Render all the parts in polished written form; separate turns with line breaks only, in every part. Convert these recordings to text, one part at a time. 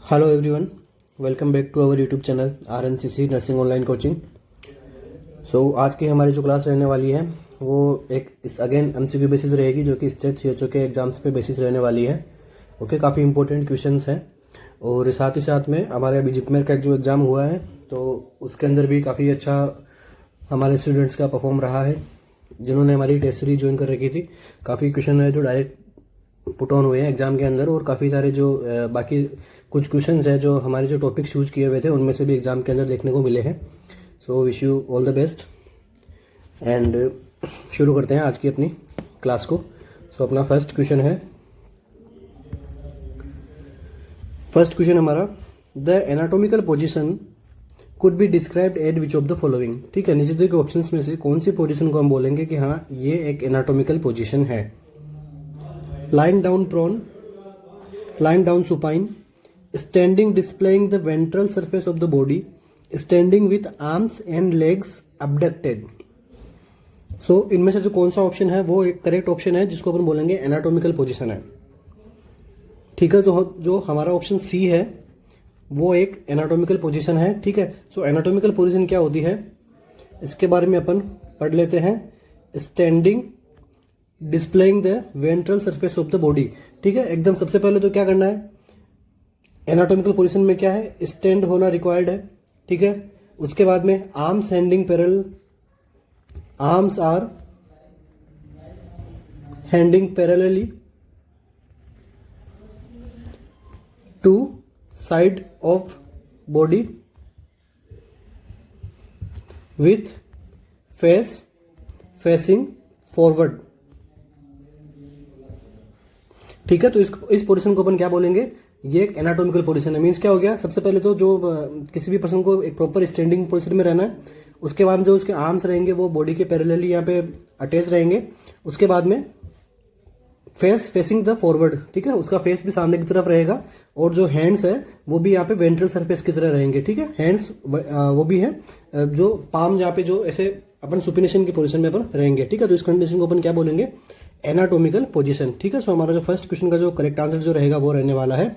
Hello everyone, welcome back to our YouTube channel RNCC nursing online coaching. आज की हमारी जो क्लास रहने वाली है वो एक अगेन MCQ बेसिस रहेगी, जो कि स्टेट CHO के एग्जाम्स पे बेसिस रहने वाली है। ओके, काफ़ी इंपॉर्टेंट क्वेश्चंस हैं। और साथ ही साथ में हमारे अभी जिपमेर का जो एग्ज़ाम हुआ है तो उसके अंदर भी काफ़ी अच्छा हमारे स्टूडेंट्स का परफॉर्म रहा है। जिन्होंने हमारी टेस्ट सीरीज ज्वाइन कर रखी थी, काफ़ी क्वेश्चन है जो डायरेक्ट पुट ऑन हुए हैं एग्जाम के अंदर, और काफ़ी सारे जो बाकी कुछ क्वेश्चंस हैं जो हमारे जो टॉपिक्स यूज किए हुए थे उनमें से भी एग्जाम के अंदर देखने को मिले हैं। So wish you all the best and शुरू करते हैं आज की अपनी क्लास को। अपना फर्स्ट क्वेश्चन हमारा, the anatomical position could be described eight which of the following. ठीक है, नीचे दिए गए ऑप्शंस में से कौन सी पोजीशन को हम बोलेंगे कि हाँ ये एक एनाटॉमिकल पोजीशन है। Lying down prone, lying down supine, standing displaying the ventral surface of the body, standing with arms and legs abducted. इनमें से जो कौन सा ऑप्शन है वो एक करेक्ट ऑप्शन है जिसको अपन बोलेंगे एनाटॉमिकल पोजीशन है। ठीक है, तो जो हमारा ऑप्शन सी है वो एक एनाटॉमिकल पोजीशन है। ठीक है, एनाटॉमिकल पोजीशन क्या होती है इसके बारे में अपन पढ़ लेते हैं। Standing displaying the ventral surface of the body. ठीक है, एकदम सबसे पहले तो क्या करना है, एनाटॉमिकल पोजीशन में क्या है, स्टैंड होना रिक्वायर्ड है। ठीक है, उसके बाद में arms handing parallel, arms are handing parallelly to side of body with face facing forward. ठीक है, तो इस पोजीशन को अपन क्या बोलेंगे, ये एक एनाटॉमिकल पोजीशन है। मींस क्या हो गया, सबसे पहले तो जो किसी भी पर्सन को एक प्रॉपर स्टैंडिंग पोजीशन में रहना है, उसके बाद जो उसके आर्म्स रहेंगे वो बॉडी के पैरेलली यहाँ पे अटैच रहेंगे। उसके बाद में फेस फेसिंग द फॉरवर्ड। ठीक है, उसका फेस भी सामने की तरफ रहेगा और जो हैंड्स है वो भी यहाँ पे वेंट्रल सरफेस की तरह रहेंगे। ठीक है, हैंड्स वो भी है, जो पाम जहाँ पे जो ऐसे अपन सुपिनेशन की पोजीशन में अपन रहेंगे। ठीक है, तो इस कंडीशन को अपन क्या बोलेंगे, एनाटॉमिकल पोजीशन। ठीक है, हमारा जो फर्स्ट क्वेश्चन का जो करेक्ट आंसर जो रहेगा वो रहने वाला है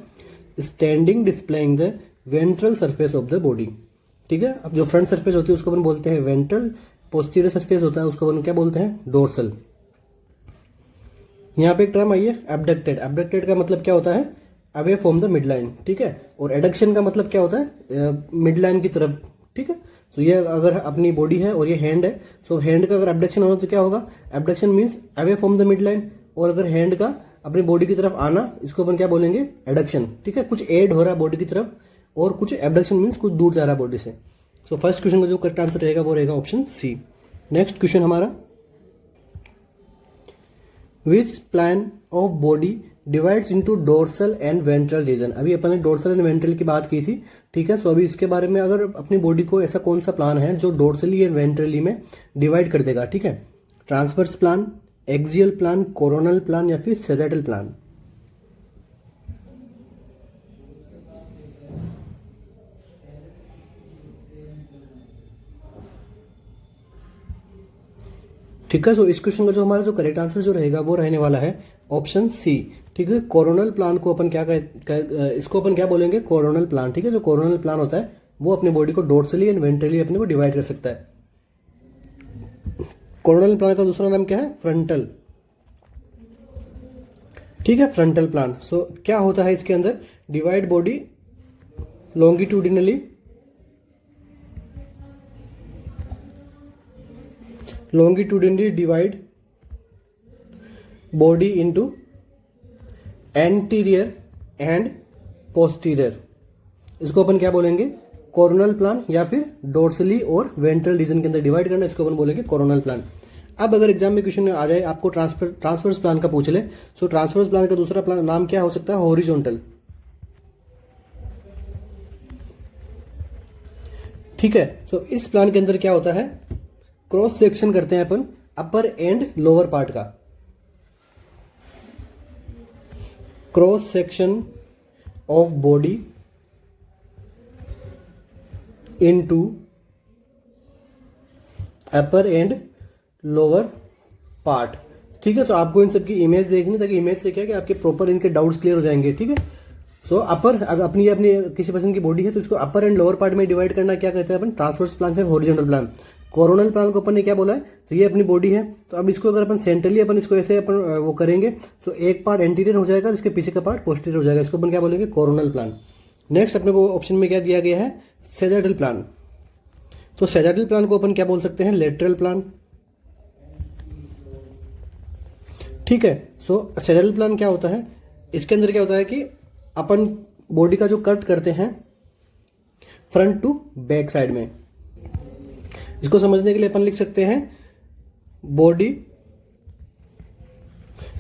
standing displaying the ventral surface of the body. ठीक है, अब जो फ्रंट सरफेस होती है उसको अपन बोलते हैं वेंट्रल, पोस्टीरियर सरफेस होता है उसको अपन क्या बोलते हैं, डोर्सल। यहाँ पे एक टर्म आई है एब्डक्टेड। एब्डक्टेड का मतलब क्या होता है, away from the mid line. ठीक है, और एडक्शन का मतलब क्या होता है, मिड लाइन की तरफ। ठीक है, तो ये अगर अपनी बॉडी है और ये हैंड है, तो हैंड का अगर एब्डक्शन होना तो क्या होगा, abduction means away from the mid line, और अगर हैंड का अपनी बॉडी की तरफ आना इसको अपन क्या बोलेंगे, एडक्शन। ठीक है, कुछ एड हो रहा है बॉडी की तरफ, और कुछ एब्डक्शन मींस कुछ दूर जा रहा है बॉडी से। फर्स्ट क्वेश्चन का जो करेक्ट आंसर रहेगा वो रहेगा ऑप्शन सी। नेक्स्ट क्वेश्चन हमारा, which plan of body divides into dorsal and ventral region. अभी अपन ने डोर्सल एंड वेंट्रल की बात की थी। ठीक है, अभी इसके बारे में अगर अपनी बॉडी को ऐसा कौन सा प्लान है जो डोर्सली एंड वेंट्रली में डिवाइड कर देगा। ठीक है, transverse plan, axial plan, coronal plan या फिर सेजेटल प्लान। ठीक है, इस क्वेश्चन का जो हमारा जो करेक्ट आंसर जो रहेगा वो रहने वाला है ऑप्शन सी। ठीक है, कोरोनल प्लान को अपन इसको अपन क्या बोलेंगे, कोरोनल प्लान। ठीक है, जो कोरोनल प्लान होता है वो अपनी बॉडी को डोर्सली एंड वेंट्रली अपने को डिवाइड कर सकता है। कोरोनल प्लान का दूसरा नाम क्या है, फ्रंटल। ठीक है, फ्रंटल प्लान। क्या होता है इसके अंदर, divide body longitudinally divide body into anterior and posterior। इसको अपन क्या बोलेंगे, कोरोनल प्लान, या फिर डोर्सली और वेंट्रल रीजन के अंदर डिवाइड करना, इसको अपन बोलेंगे कोरोनल प्लान। अब अगर एग्जाम में क्वेश्चन आ जाए आपको ट्रांसवर्स प्लान का पूछ ले, ट्रांसवर्स प्लान का दूसरा प्लान नाम क्या हो सकता है, हॉरिजॉन्टल। ठीक है, इस प्लान के अंदर क्या होता है, क्रॉस सेक्शन करते हैं अपन अपर एंड लोअर पार्ट का। Cross section of body into upper and lower part. ठीक है, तो आपको इन सब की इमेज देखनी, ताकि इमेज से क्या है कि आपके प्रॉपर इनके डाउट्स क्लियर हो जाएंगे। ठीक है, सो अपर, अगर अपनी अपनी किसी पर्सन की बॉडी है तो इसको अपर एंड लोअर पार्ट में डिवाइड करना क्या कहते हैं अपन, ट्रांसवर्स प्लान से हॉरिजॉन्टल प्लान। कोरोनल प्लान को अपन ने क्या बोला है, तो ये अपनी बॉडी है, तो अब इसको अगर अपन सेंट्रली अपन इसको ऐसे अपन वो करेंगे तो एक पार्ट एंटीरियर हो जाएगा, इसके पीछे का पार्ट पोस्टीरियर हो जाएगा, इसको अपन क्या बोलेंगे, कोरोनल प्लान। नेक्स्ट अपने को ऑप्शन में क्या दिया गया है, सेजाइडल प्लान। तो सेजाइडल प्लान को अपन क्या बोल सकते हैं, लेटरल प्लान। ठीक है। सो सेजाइडल प्लान क्या होता है, इसके अंदर क्या होता है कि अपन बॉडी का जो कट करते हैं फ्रंट टू बैक साइड में, इसको समझने के लिए अपन लिख सकते हैं body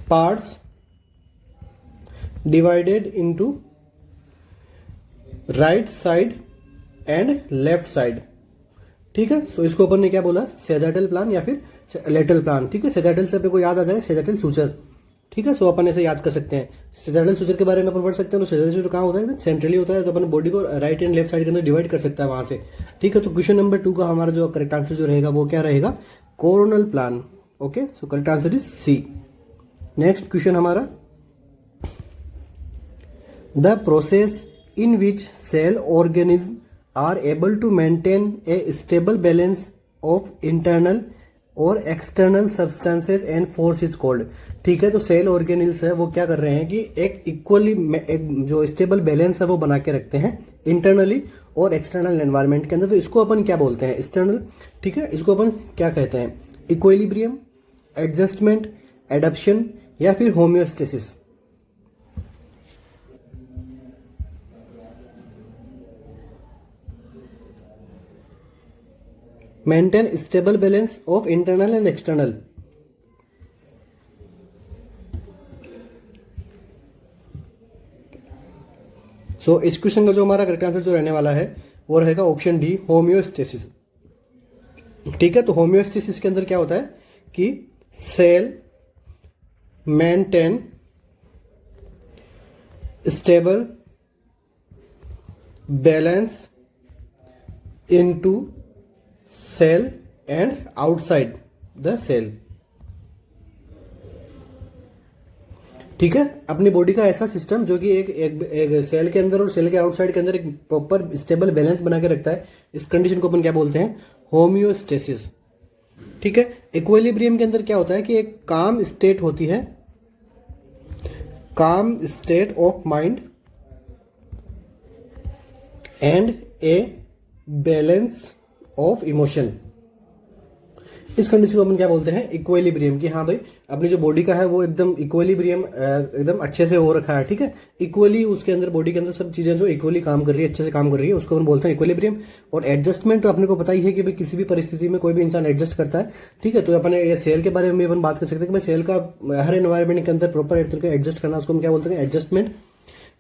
parts divided into right side and left side. ठीक है। सो इसको अपन ने क्या बोला, सेजाइडल प्लान या फिर लेटरल प्लान। ठीक है। सेजाइडल से अपने को याद आ जाए सेजाइडल सूचर। ठीक है। सो अपन ऐसे याद कर सकते हैं। सेजाइडल सूचर के बारे में अपन पढ़ सकते हैं। तो सेजाइडल सूचर कहाँ होता है, सेंट्रली होता है, तो अपन बॉडी को राइट एंड लेफ्ट साइड के अंदर डिवाइड कर सकता है वहां से। ठीक है। तो क्वेश्चन नंबर 2 का हमारा जो करेक्ट आंसर जो रहेगा वो क्या रहेगा, coronal plane. Okay. So correct answer is C. Next question हमारा, the process in which cell organisms are able to maintain a stable balance of internal और external substances and force is called। ठीक है। तो cell organelles है वो क्या कर रहे हैं कि एक इक्वली एक जो स्टेबल बैलेंस है वो बना के रखते हैं इंटरनली और एक्सटर्नल एनवायरनमेंट के अंदर। तो इसको अपन क्या बोलते हैं, एक्सटर्नल। ठीक है। इसको अपन क्या कहते हैं, इक्विलिब्रियम, एडजस्टमेंट, एडप्शन या फिर homeostasis. Maintain stable balance of internal and external. So इस क्वेश्चन का जो हमारा करेक्ट आंसर जो रहने वाला है वो रहेगा ऑप्शन डी, होम्योस्टेसिस। ठीक है। तो होम्योस्टेसिस के अंदर क्या होता है कि cell maintain stable balance into cell and outside the cell. ठीक है। अपनी बॉडी का ऐसा सिस्टम जो कि एक सेल के अंदर और सेल के आउटसाइड के अंदर एक प्रॉपर स्टेबल बैलेंस बना के रखता है, इस कंडीशन को अपन क्या बोलते हैं, होम्योस्टेसिस। ठीक है। इक्विलिब्रियम के अंदर क्या होता है कि एक काम स्टेट होती है, काम state of mind and a balance of emotion. इस कंडीशन को अपन क्या बोलते हैं, इक्विलिब्रियम। कि हाँ भाई अपनी जो बॉडी का है वो एकदम इक्विलिब्रियम एकदम अच्छे से हो रखा है। ठीक है। इक्वली उसके अंदर बॉडी के अंदर सब चीजें जो इक्वली काम कर रही है, अच्छे से काम कर रही है, उसको अपन बोलते हैं इक्विलिब्रियम। और एडजस्टमेंट तो अपने को पता ही है कि भाई किसी भी परिस्थिति में कोई भी इंसान एडजस्ट करता है। ठीक है। तो अपन ये सेल के बारे में अपन बात कर सकते हैं कि भाई सेल का हर एनवायरमेंट के अंदर प्रॉपर एक तरीके एडजस्ट करना, उसको हम क्या बोलते हैं, एडजस्टमेंट।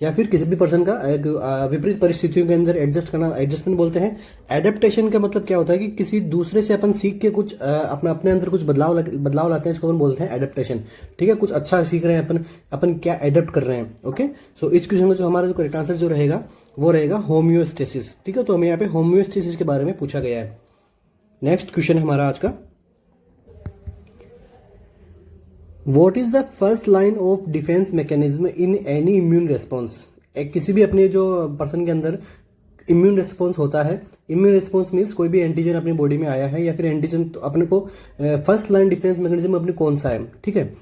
या फिर किसी भी पर्सन का एक विपरीत परिस्थितियों के अंदर एडजस्ट करना, एडजस्टमेंट बोलते हैं। एडेप्टेशन का मतलब क्या होता है कि किसी दूसरे से अपन सीख के कुछ अपने अंदर कुछ बदलाव लाते हैं, इसको अपन बोलते हैं एडेप्टेशन। ठीक है। कुछ अच्छा सीख रहे हैं अपन क्या एडेप्ट कर रहे हैं। ओके। सो इस क्वेश्चन में जो हमारा जो करेक्ट आंसर जो रहेगा वो रहेगा होम्योस्टेसिस। ठीक है। तो हमें यहाँ पे होम्योस्टेसिस के बारे में पूछा गया है। नेक्स्ट क्वेश्चन है हमारा आज का, what is the first line of defence mechanism in any immune response. एक किसी भी अपने जो पर्सन के अंदर इम्यून रेस्पॉन्स होता है, इम्यून रेस्पॉन्स मीन्स कोई भी एंटीजन अपनी बॉडी में आया है या फिर एंटीजन, तो अपने को फर्स्ट लाइन डिफेंस मैकेनिज्म अपने कौन सा है। ठीक है।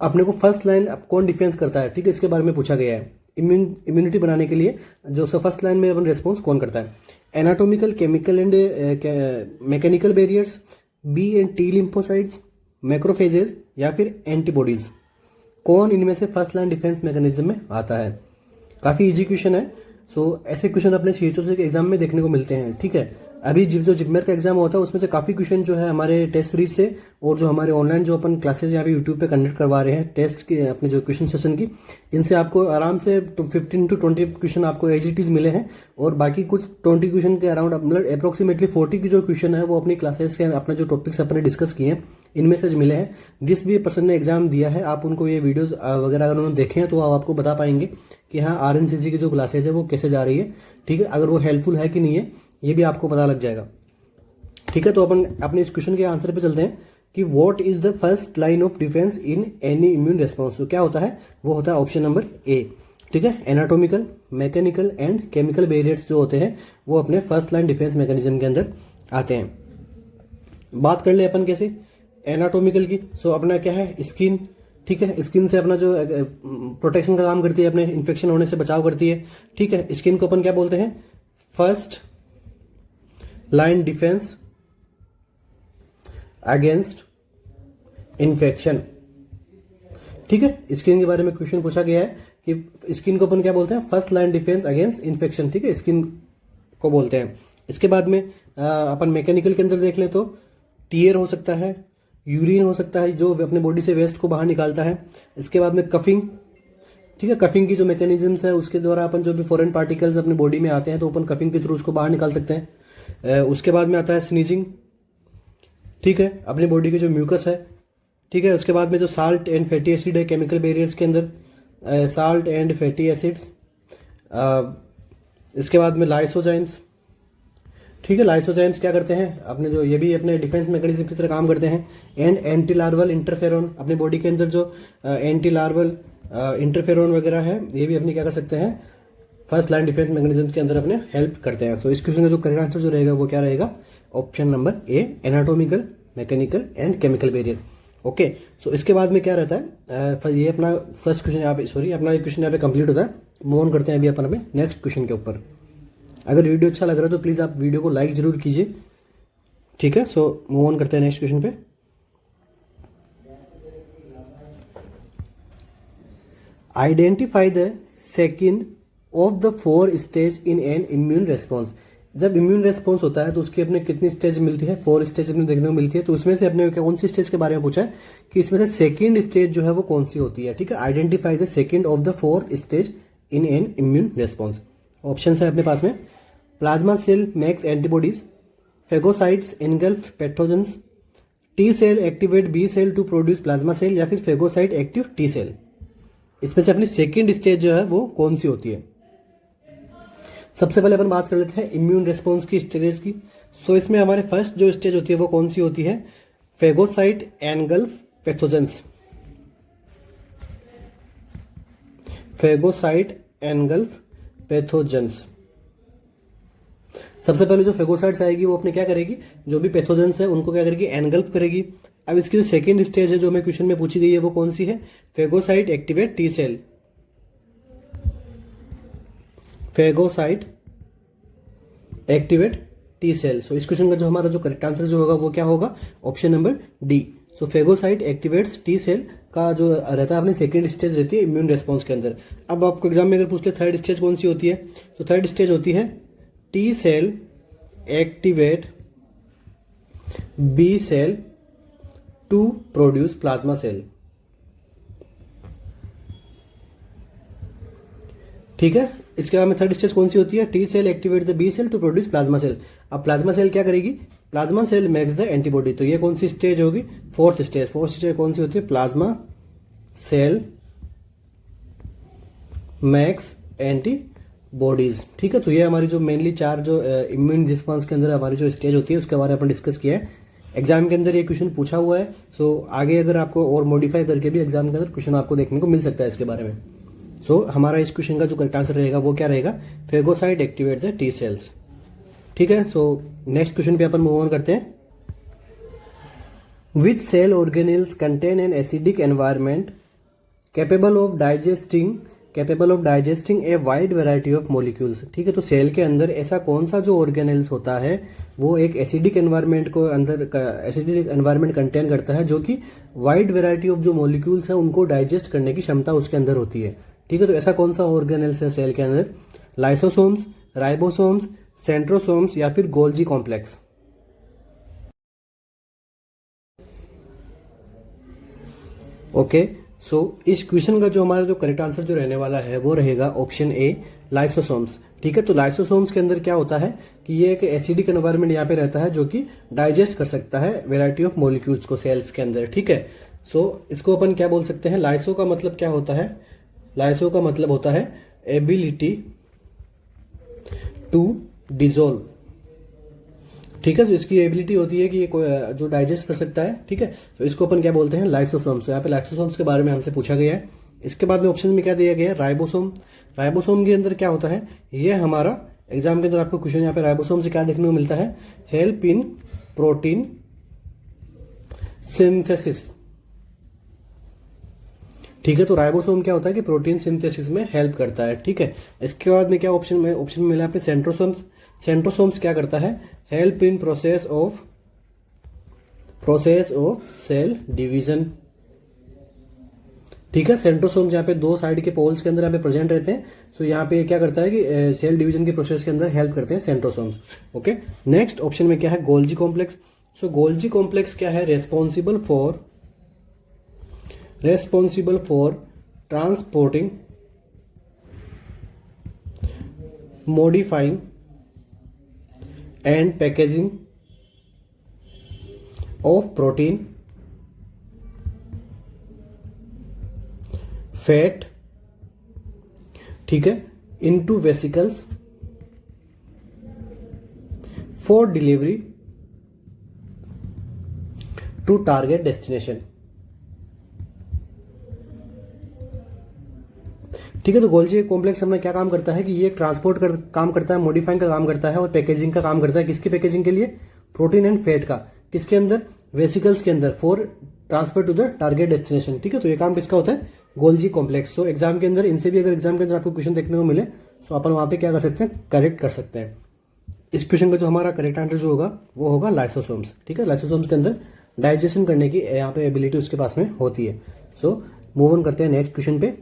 अपने को फर्स्ट लाइन कौन डिफेंस करता है, ठीक है, इसके बारे में पूछा गया है। इम्यूनिटी बनाने के लिए जो फर्स्ट लाइन में अपन रेस्पॉन्स कौन करता है, anatomical, chemical and mechanical barriers, B and T lymphocytes, macrophages या फिर एंटीबॉडीज। कौन इनमें से फर्स्ट लाइन डिफेंस मैकेनिज्म में आता है। काफी इजी क्वेश्चन है। सो ऐसे क्वेश्चन अपने CHO के एग्जाम में देखने को मिलते हैं। ठीक है। अभी जो जिपमेर का एग्जाम होता है उसमें से काफी क्वेश्चन जो है हमारे टेस्ट सीरीज से और जो हमारे ऑनलाइन जो अपन क्लासेज यहाँ पे यूट्यूब पे कंडक्ट करवा रहे हैं टेस्ट के अपने जो क्वेश्चन सेशन की, इनसे आपको आराम से 15 to 20 क्वेश्चन आपको एज इट इज मिले हैं। और बाकी कुछ 20 क्वेश्चन के अराउंड मतलब अप्रोक्सीमेटली 40 की जो क्वेश्चन है वो अपनी क्लासेस के अपने जो टॉपिक्स अपने डिस्कस किए हैं इनमें से मिले हैं। जिस भी पर्सन ने एग्जाम दिया है आप उनको ये वीडियोस वगैरह अगर उन्होंने देखे हैं तो आप आपको बता पाएंगे कि हाँ RNCC की जो क्लासेज है वो कैसे जा रही है। ठीक है। अगर वो हेल्पफुल है कि नहीं है ये भी आपको पता लग जाएगा। ठीक है। तो अपन अपने इस क्वेश्चन के आंसर पे चलते हैं कि what is the first line of defence in any immune response. तो क्या होता है, वो होता है ऑप्शन नंबर ए, ठीक है। Anatomical, mechanical and chemical barriers जो होते हैं वो अपने फर्स्ट लाइन डिफेंस मैकेनिज्म के अंदर आते हैं। बात कर ले अपन कैसे एनाटॉमिकल की। सो अपना क्या है, स्किन। ठीक है, स्किन से अपना जो प्रोटेक्शन का काम करती है, अपने इन्फेक्शन होने से बचाव करती है। ठीक है, स्किन को अपन क्या बोलते हैं, first line defence against infection. ठीक है, स्किन के बारे में क्वेश्चन पूछा गया है कि स्किन को अपन क्या बोलते हैं, first line defence against infection. ठीक है, स्किन को बोलते हैं। इसके बाद में अपन मैकेनिकल के अंदर देख लें तो टीयर हो सकता है, यूरिन हो सकता है जो अपने बॉडी से वेस्ट को बाहर निकालता है। इसके बाद में कफिंग। ठीक है, कफिंग की जो मैकेनिज्म्स है उसके द्वारा अपन जो भी फॉरेन पार्टिकल्स अपने बॉडी में आते हैं तो अपन कफिंग के थ्रू उसको बाहर निकाल सकते हैं। उसके बाद में आता है स्नीजिंग। ठीक है, अपनी बॉडी की जो म्यूकस है। ठीक है, उसके बाद में जो साल्ट एंड फैटी एसिड है केमिकल बैरियर्स के अंदर, साल्ट एंड फैटी एसिड्स। इसके बाद में लाइसोजाइम्स। ठीक है, लाइसोजाइम्स क्या करते हैं, अपने जो ये भी अपने डिफेंस मैकेनिज्म की तरह काम करते हैं। एंड एंटी लार्वल इंटरफेरोन, अपनी बॉडी के अंदर जो एंटी लार्वल इंटरफेरोन वगैरह है ये भी अपनी क्या कर सकते हैं, फर्स्ट लाइन डिफेंस मैकेनिज्म के अंदर अपने हेल्प करते हैं। सो इस क्वेश्चन का जो करेक्ट आंसर जो रहेगा वो क्या रहेगा, option number A, anatomical, mechanical and chemical barrier. Okay, so इसके बाद में क्या रहता है, ये अपना फर्स्ट क्वेश्चन यहाँ पे, सॉरी अपना एक क्वेश्चन यहाँ पे कंप्लीट होता है। मूव ऑन करते हैं अभी अपन अपने नेक्स्ट क्वेश्चन के ऊपर। अगर वीडियो अच्छा लग रहा है तो प्लीज़ आप वीडियो को लाइक जरूर कीजिए। ठीक है, सो मूव ऑन करते हैं नेक्स्ट क्वेश्चन पे। Identify the second of the 4 stage in an immune response. जब इम्यून रेस्पॉन्स होता है तो उसकी अपने कितनी स्टेज मिलती है, 4 स्टेज अपने देखने को मिलती है। तो उसमें से अपने कौन सी स्टेज के बारे में पूछा है कि इसमें से सेकेंड स्टेज जो है वो कौन सी होती है। ठीक है, identify the second of the 4 stage in an immune response. Option है अपने पास में, plasma cell makes antibodies, phagocytes engulf pathogens, T cell activate B cell to produce plasma cell, या फिर फेगोसाइट एक्टिव टी सेल। इसमें से अपनी second stage जो है वो कौन सी होती है। सबसे पहले अपन बात कर लेते हैं इम्यून रेस्पॉन्स की स्टेज की। सो इसमें हमारे फर्स्ट जो स्टेज होती है वो कौन सी होती है, phagocyte engulf pathogens. Phagocyte engulf pathogens. सबसे पहले जो फेगोसाइट्स आएगी वो अपने क्या करेगी, जो भी पैथोजेंस है उनको क्या करेगी, एनगल्फ करेगी। अब इसकी जो सेकेंड स्टेज है जो हमें क्वेश्चन में पूछी गई है वो कौन सी है, phagocyte activate T cell. Phagocyte activate T cell. So इस क्वेश्चन का जो हमारा जो करेक्ट आंसर जो होगा वो क्या होगा, ऑप्शन नंबर डी। सो फेगोसाइट एक्टिवेट्स टी सेल का जो रहता है अपनी सेकेंड स्टेज रहती है इम्यून रेस्पॉन्स के अंदर। अब आपको एग्जाम में अगर पूछ ले थर्ड स्टेज कौन सी होती है, तो थर्ड स्टेज होती है T cell activate B cell to produce plasma cell. ठीक है, इसके बाद में थर्ड स्टेज कौन सी होती है, T cell activate the B cell to produce plasma cell. अब प्लाज्मा सेल क्या करेगी, plasma cell makes the antibody. तो ये कौन सी स्टेज होगी, फोर्थ स्टेज। फोर्थ स्टेज कौन सी होती है, प्लाज्मा सेल मैक्स एंटीबॉडीज। ठीक है, तो ये हमारी जो मेनली 4 जो इम्यून रिस्पॉन्स के अंदर हमारी जो स्टेज होती है उसके बारे में अपन डिस्कस किया है। एग्जाम के अंदर ये क्वेश्चन पूछा हुआ है। सो आगे अगर आपको और मॉडिफाई करके भी एग्जाम के अंदर क्वेश्चन आपको देखने को मिल सकता है इसके बारे में। सो हमारा इस क्वेश्चन का जो करेक्ट आंसर रहेगा वो क्या रहेगा, phagocyte activate the T cells. ठीक है, सो नेक्स्ट क्वेश्चन पे अपन मूव ऑन करते हैं। Which cell organelles contain an acidic environment capable of digesting a wide variety of molecules. ठीक है, तो सेल के अंदर ऐसा कौन सा जो ऑर्गेनेल्स होता है वो एक एसिडिक एनवायरमेंट को अंदर एसिडिक एनवायरमेंट कंटेन करता है, जो कि वाइड वैरायटी ऑफ जो मॉलिक्यूल्स है उनको डाइजेस्ट करने की क्षमता उसके अंदर होती है। ठीक है, तो ऐसा कौन सा ऑर्गेनेल्स है सेल के अंदर, लाइसोसोम्स, राइबोसोम्स, सेंट्रोसोम्स, या फिर गोल्जी कॉम्प्लेक्स। ओके, सो इस क्वेश्चन का जो हमारा जो करेक्ट आंसर जो रहने वाला है वो रहेगा ऑप्शन ए, लाइसोसोम्स। ठीक है, तो लाइसोसोम्स के अंदर क्या होता है कि ये एक एसिडिक एनवायरनमेंट यहाँ पे रहता है जो कि डाइजेस्ट कर सकता है वेराइटी ऑफ मॉलिक्यूल्स को सेल्स के अंदर। ठीक है, सो इसको अपन क्या बोल सकते हैं, लाइसो का मतलब क्या होता है, लाइसो का मतलब होता है एबिलिटी टू डिजोल्व। ठीक है, तो इसकी एबिलिटी होती है कि ये जो डाइजेस्ट कर सकता है। ठीक है, तो इसको अपन क्या बोलते हैं, लाइसोसोम्स। तो यहाँ पे लाइसोसोम्स के बारे में हमसे पूछा गया है। इसके बाद में ऑप्शन में क्या दिया गया है, राइबोसोम। राइबोसोम के अंदर क्या होता है, ये हमारा एग्जाम के अंदर आपको क्वेश्चन यहाँ पे राइबोसोम से क्या देखने को मिलता है, हेल्प इन प्रोटीन सिंथेसिस। ठीक है, तो राइबोसोम क्या होता है कि प्रोटीन सिंथेसिस में हेल्प करता है। ठीक है, इसके बाद में क्या ऑप्शन में मिला आपने सेंट्रोसोम्स। सेंट्रोसोम्स क्या करता है, help in process of cell division. ठीक है, सेंट्रोसोम्स यहाँ पे दो साइड के पोल्स के अंदर यहाँ पे प्रेजेंट रहते हैं। सो यहाँ पे क्या करता है कि सेल डिवीजन के प्रोसेस के अंदर हेल्प करते हैं सेंट्रोसोम्स। ओके, नेक्स्ट ऑप्शन में क्या है, Golgi complex. So Golgi complex क्या है, responsible for transporting, modifying and packaging of protein, fat, ठीक है, into vesicles for delivery to target destination. ठीक है, तो गोल्जी कॉम्प्लेक्स हमें क्या काम करता है कि ये ट्रांसपोर्ट काम करता है, मॉडिफाइंग का काम करता है और पैकेजिंग का काम करता है। किसकी पैकेजिंग के लिए, प्रोटीन एंड फैट का, किसके अंदर, वेसिकल्स के अंदर, for transfer to the target destination. ठीक है, तो ये काम किसका होता है, गोल्जी कॉम्प्लेक्स। तो एग्जाम के अंदर इनसे भी अगर एग्जाम के अंदर आपको क्वेश्चन देखने को मिले तो अपन वहां पे क्या कर सकते हैं, करेक्ट कर सकते हैं। इस क्वेश्चन का जो हमारा करेक्ट आंसर जो होगा वो होगा लाइसोसोम्स। ठीक है, लाइसोसोम्स के अंदर डाइजेशन करने की यहाँ पे एबिलिटी उसके पास में होती है। सो मूव ऑन करते हैं नेक्स्ट क्वेश्चन पे।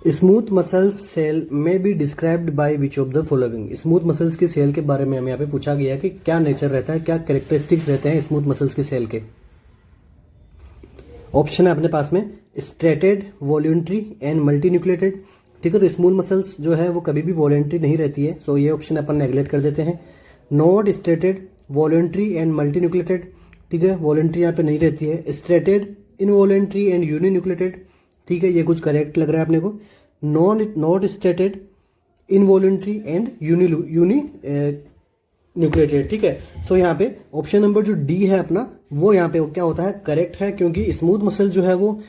स्मूथ मसल्स सेल में be described by which of the following. Smooth muscles की सेल के बारे में हमें यहाँ पे पूछा गया कि क्या नेचर रहता है, क्या कैरेक्टरिस्टिक्स रहते हैं स्मूथ मसल्स की सेल के। ऑप्शन है अपने पास में स्ट्रेटेड, वॉल्यूंट्री एंड मल्टीन्यूक्लिएटेड। ठीक है, तो स्मूथ मसल्स जो है वो कभी भी वॉलेंट्री नहीं रहती है, सो ये ऑप्शन अपन नेग्लेक्ट कर देते हैं। Not striated, voluntary and multinucleated. ठीक है, वॉलेंट्री यहाँ पे नहीं रहती है। Striated, involuntary and uninucleated. ठीक है, ये कुछ करेक्ट लग रहा है अपने को। Not stated, involuntary and uninucleated. ठीक है, सो यहाँ पे ऑप्शन नंबर जो डी है अपना वो यहाँ पे क्या होता है, करेक्ट है, क्योंकि स्मूथ मसल जो है वो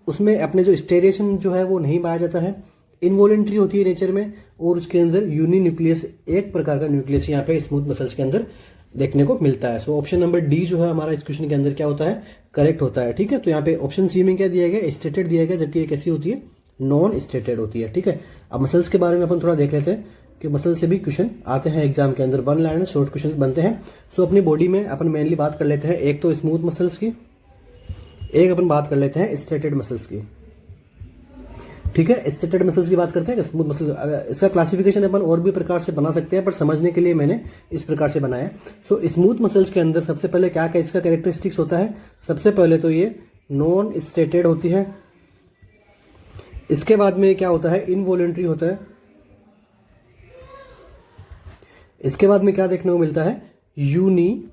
उसमें अपने जो स्टेरेशन जो है वो नहीं पाया जाता है, इनवॉलेंट्री होती है नेचर में, और उसके अंदर यूनी न्यूक्लियस, एक प्रकार का न्यूक्लियस यहाँ पे स्मूथ मसल्स के अंदर देखने को मिलता है। सो ऑप्शन नंबर डी जो है हमारा इस क्वेश्चन के अंदर क्या होता है, करेक्ट होता है। ठीक है, तो यहाँ पे ऑप्शन सी में क्या दिया गया, स्टेटेड दिया गया, जबकि ये कैसी होती है, नॉन स्टेटेड होती है। ठीक है, अब मसल्स के बारे में अपन थोड़ा देख लेते हैं कि मसल से भी क्वेश्चन आते हैं एग्जाम के अंदर, वन लाइन शॉर्ट क्वेश्चन बनते हैं। सो अपनी बॉडी में अपन मेनली बात कर लेते हैं, एक तो स्मूथ मसल्स की, एक अपन बात कर लेते हैं स्टेटेड मसल्स की। ठीक है, स्टेटेड मसल्स की बात करते हैं, स्मूथ मसल, इसका क्लासिफिकेशन अपन और भी प्रकार से बना सकते हैं, पर समझने के लिए मैंने इस प्रकार से बनाया। सो स्मूथ मसल्स के अंदर सबसे पहले क्या क्या इसका कैरेक्टरिस्टिक्स होता है, सबसे पहले तो ये नॉन स्टेटेड होती है। इसके बाद में क्या होता है, इनवॉलेंट्री होता है। इसके बाद में क्या देखने को मिलता है, यूनी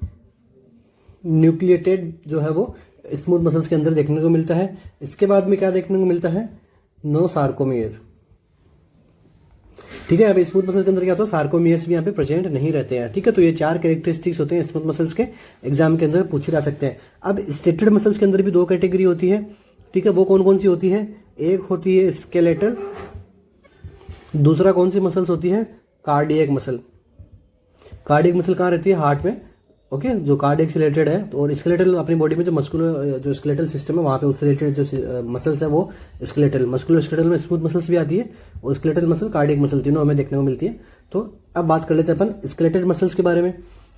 न्यूक्लिएटेड जो है वो स्मूथ मसल्स के अंदर देखने को मिलता है। इसके बाद में क्या देखने को मिलता है, नो सार्कोमियर। ठीक है, अब स्मूथ मसल्स के अंदर क्या होता है, सार्कोमियर्स भी यहाँ पे प्रेजेंट नहीं रहते हैं। ठीक है, तो ये चार कैरेक्टरिस्टिक्स होते हैं स्मूथ मसल्स के, एग्जाम के अंदर पूछे जा सकते हैं। अब स्टेटेड मसल्स के अंदर भी दो कैटेगरी होती है। ठीक है, वो कौन कौन सी होती है, एक होती है स्केलेटल, दूसरा कौन सी मसल्स होती है, कार्डियक मसल। कार्डियक मसल कहाँ रहती है, हार्ट में। ओके, जो कार्डियक से रिलेटेड है, तो और स्केलेटल अपनी बॉडी में जो मस्कुलर, जो स्केलेटल सिस्टम है वहाँ पे उससे रिलेटेड जो मसल्स है वो स्केलेटल, मस्कुलर स्केलेटल में स्मूथ मसल्स भी आती है, और स्केलेटल मसल, कार्डियक मसल, तीनों हमें देखने को मिलती है। तो अब बात कर लेते हैं अपन स्केलेटल मसल्स के बारे में।